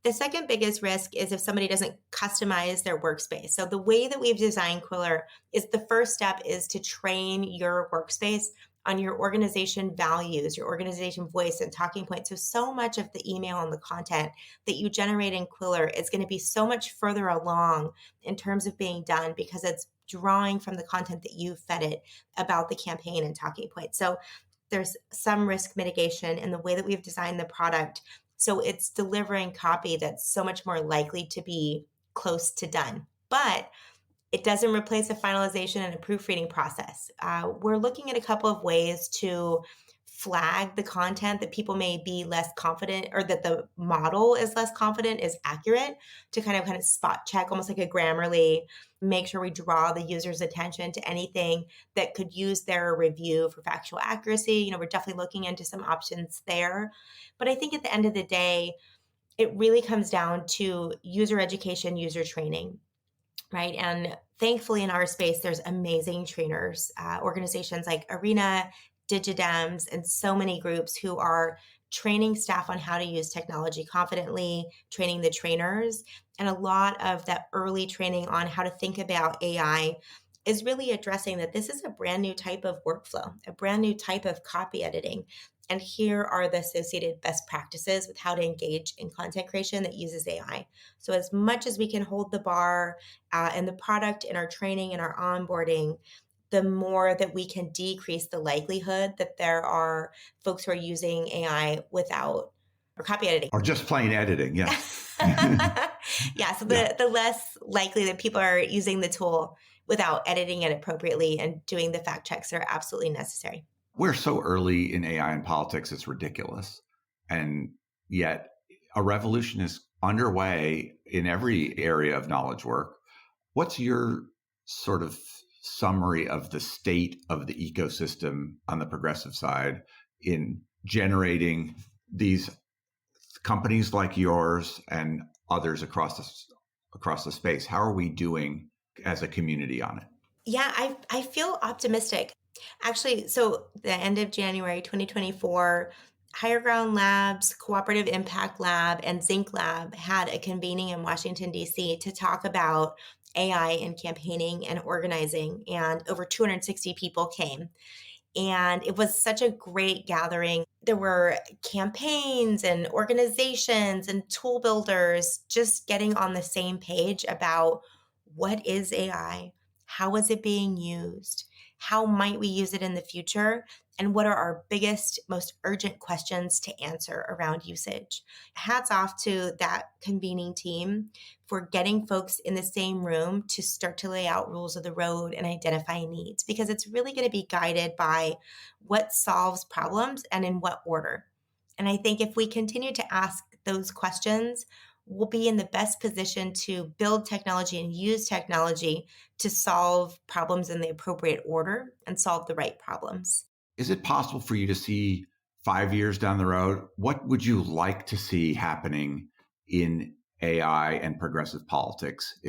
S2: The second biggest risk is if somebody doesn't customize their workspace. So the way that we've designed Quiller is the first step is to train your workspace on your organization values, your organization voice and talking points. So much of the email and the content that you generate in Quiller is going to be so much further along in terms of being done because it's drawing from the content that you fed it about the campaign and talking points. So there's some risk mitigation in the way that we've designed the product. So it's delivering copy that's so much more likely to be close to done. But it doesn't replace a finalization and a proofreading process. We're looking at a couple of ways to flag the content that people may be less confident or that the model is less confident is accurate to kind of spot check, almost like a Grammarly, make sure we draw the user's attention to anything that could use their review for factual accuracy. We're definitely looking into some options there. But I think at the end of the day, it really comes down to user education, user training. Right. And thankfully in our space, there's amazing trainers, organizations like Arena, Digidems, and so many groups who are training staff on how to use technology confidently, training the trainers. And a lot of that early training on how to think about AI is really addressing that this is a brand new type of workflow, a brand new type of copy editing. And here are the associated best practices with how to engage in content creation that uses AI. So as much as we can hold the bar and the product in our training and our onboarding, the more that we can decrease the likelihood that there are folks who are using AI without or copy editing.
S3: Or just plain editing, yes.
S2: Yeah, so the less likely that people are using the tool without editing it appropriately and doing the fact checks that are absolutely necessary.
S3: We're so early in AI and politics, it's ridiculous. And yet a revolution is underway in every area of knowledge work. What's your sort of summary of the state of the ecosystem on the progressive side in generating these companies like yours and others across the space? How are we doing as a community on it?
S2: Yeah, I feel optimistic. Actually, so the end of January 2024, Higher Ground Labs, Cooperative Impact Lab, and Zinc Lab had a convening in Washington, D.C. to talk about AI in campaigning and organizing, and over 260 people came. And it was such a great gathering. There were campaigns and organizations and tool builders just getting on the same page about what is AI? How is it being used? How might we use it in the future? And what are our biggest, most urgent questions to answer around usage? Hats off to that convening team for getting folks in the same room to start to lay out rules of the road and identify needs, because it's really going to be guided by what solves problems and in what order. And I think if we continue to ask those questions, we'll be in the best position to build technology and use technology to solve problems in the appropriate order and solve the right problems.
S3: Is it possible for you to see 5 years down the road? What would you like to see happening in AI and progressive politics?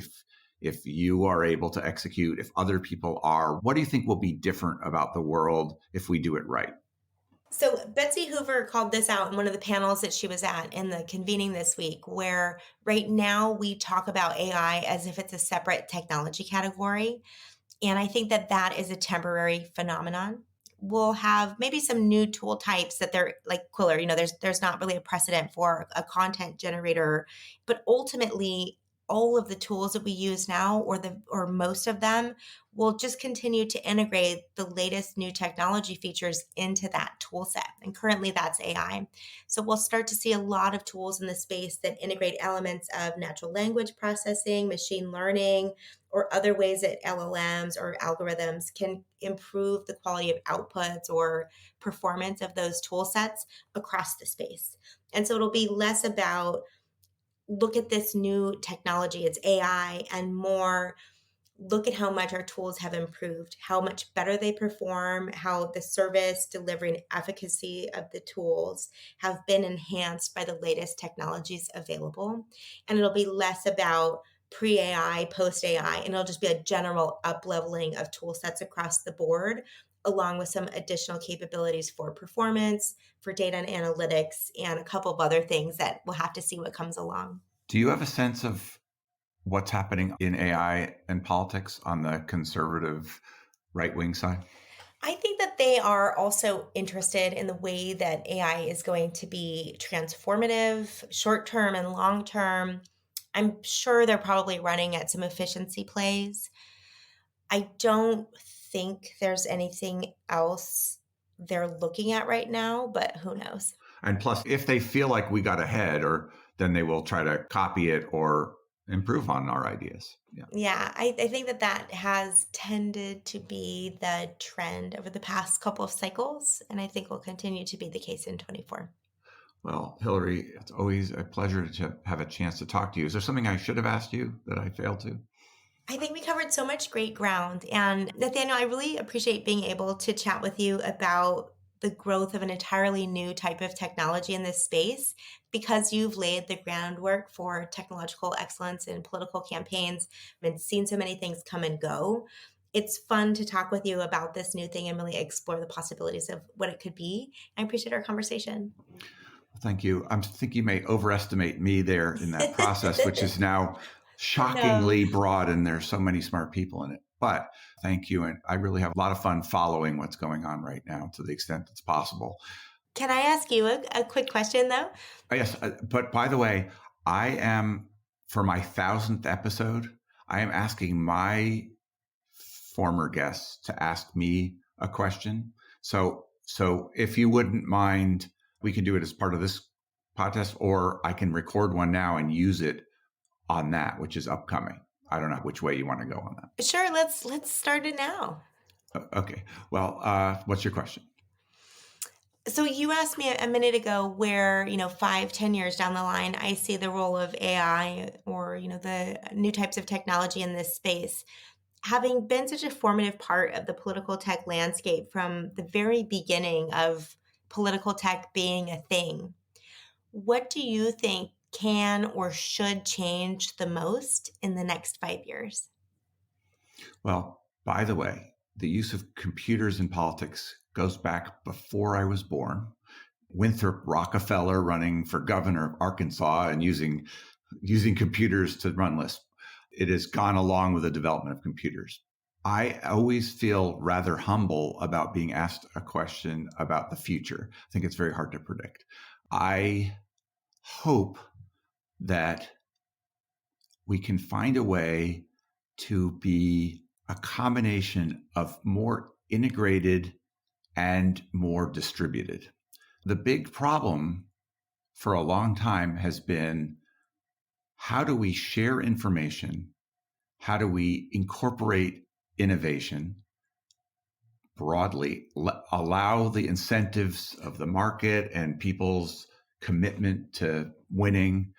S3: If you are able to execute, if other people are, what do you think will be different about the world if we do it right?
S2: So Betsy Hoover called this out in one of the panels that she was at in the convening this week, where right now we talk about AI as if it's a separate technology category. And I think that that is a temporary phenomenon. We'll have maybe some new tool types that they're like Quiller. There's not really a precedent for a content generator, but ultimately all of the tools that we use now, or most of them, will just continue to integrate the latest new technology features into that tool set. And currently that's AI. So we'll start to see a lot of tools in the space that integrate elements of natural language processing, machine learning, or other ways that LLMs or algorithms can improve the quality of outputs or performance of those tool sets across the space. And so it'll be less about look at this new technology, it's AI, and more look at how much our tools have improved, how much better they perform, how the service, delivery, and efficacy of the tools have been enhanced by the latest technologies available. And it'll be less about pre-AI, post-AI, and it'll just be a general up-leveling of tool sets across the board, along with some additional capabilities for performance, for data and analytics, and a couple of other things that we'll have to see what comes along.
S3: Do you have a sense of what's happening in AI and politics on the conservative right-wing side?
S2: I think that they are also interested in the way that AI is going to be transformative, short term and long term. I'm sure they're probably running at some efficiency plays. I don't think there's anything else they're looking at right now, but who knows?
S3: And plus, if they feel like we got ahead, or then they will try to copy it or improve on our ideas. Yeah.
S2: Yeah, I think that that has tended to be the trend over the past couple of cycles, and I think will continue to be the case in 24.
S3: Well, Hillary, it's always a pleasure to have a chance to talk to you. Is there something I should have asked you that I failed to?
S2: I think we covered so much great ground. And Nathaniel, I really appreciate being able to chat with you about the growth of an entirely new type of technology in this space, because you've laid the groundwork for technological excellence in political campaigns and seen so many things come and go. It's fun to talk with you about this new thing and really explore the possibilities of what it could be. I appreciate our conversation.
S3: Thank you. I think you may overestimate me there in that process, which is now shockingly
S2: No.
S3: broad, and there's so many smart people in it. But thank you. And I really have a lot of fun following what's going on right now to the extent it's possible.
S2: Can I ask you a quick question, though?
S3: Yes. But by the way, I am, for my 1,000th episode, I am asking my former guests to ask me a question. So if you wouldn't mind, we can do it as part of this podcast, or I can record one now and use it on that, which is upcoming. I don't know which way you want to go on that.
S2: Sure, let's start it now.
S3: Okay. Well, what's your question?
S2: So you asked me a minute ago where, 5-10 years down the line, I see the role of AI or, the new types of technology in this space. Having been such a formative part of the political tech landscape from the very beginning of political tech being a thing, what do you think can or should change the most in the next 5 years?
S3: Well, by the way, the use of computers in politics goes back before I was born. Winthrop Rockefeller running for governor of Arkansas and using computers to run lists. It has gone along with the development of computers. I always feel rather humble about being asked a question about the future. I think it's very hard to predict. I hope that we can find a way to be a combination of more integrated and more distributed. The big problem for a long time has been, how do we share information? How do we incorporate innovation broadly, allow the incentives of the market and people's commitment to winning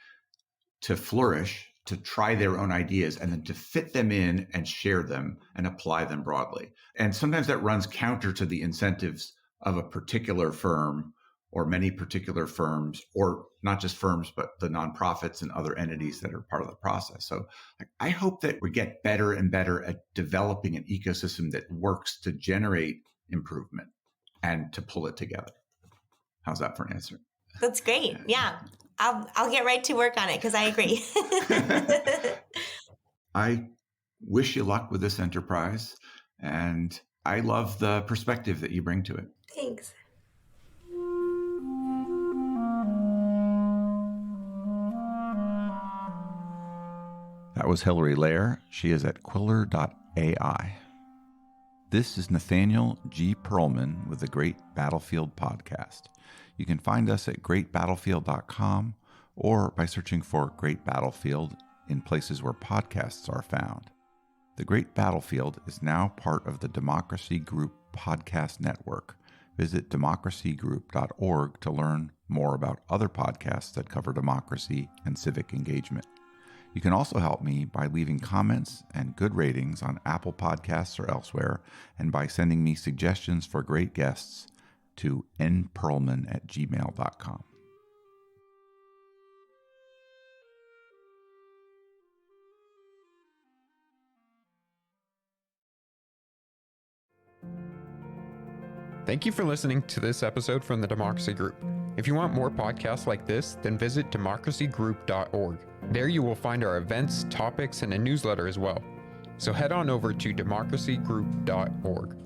S3: to flourish, to try their own ideas, and then to fit them in and share them and apply them broadly. And sometimes that runs counter to the incentives of a particular firm or many particular firms, or not just firms, but the nonprofits and other entities that are part of the process. So I hope that we get better and better at developing an ecosystem that works to generate improvement and to pull it together. How's that for an answer?
S2: That's great. Yeah. I'll get right to work on it because I agree.
S3: I wish you luck with this enterprise, and I love the perspective that you bring to it.
S2: Thanks.
S3: That was Hillary Lehr. She is at Quiller.ai. This is Nathaniel G. Pearlman with the Great Battlefield Podcast. You can find us at greatbattlefield.com or by searching for Great Battlefield in places where podcasts are found. The Great Battlefield is now part of the Democracy Group Podcast Network. Visit democracygroup.org to learn more about other podcasts that cover democracy and civic engagement. You can also help me by leaving comments and good ratings on Apple Podcasts or elsewhere, and by sending me suggestions for great guests to npearlman@gmail.com.
S1: Thank you for listening to this episode from the Democracy Group. If you want more podcasts like this, then visit democracygroup.org. There you will find our events, topics, and a newsletter as well. So head on over to democracygroup.org.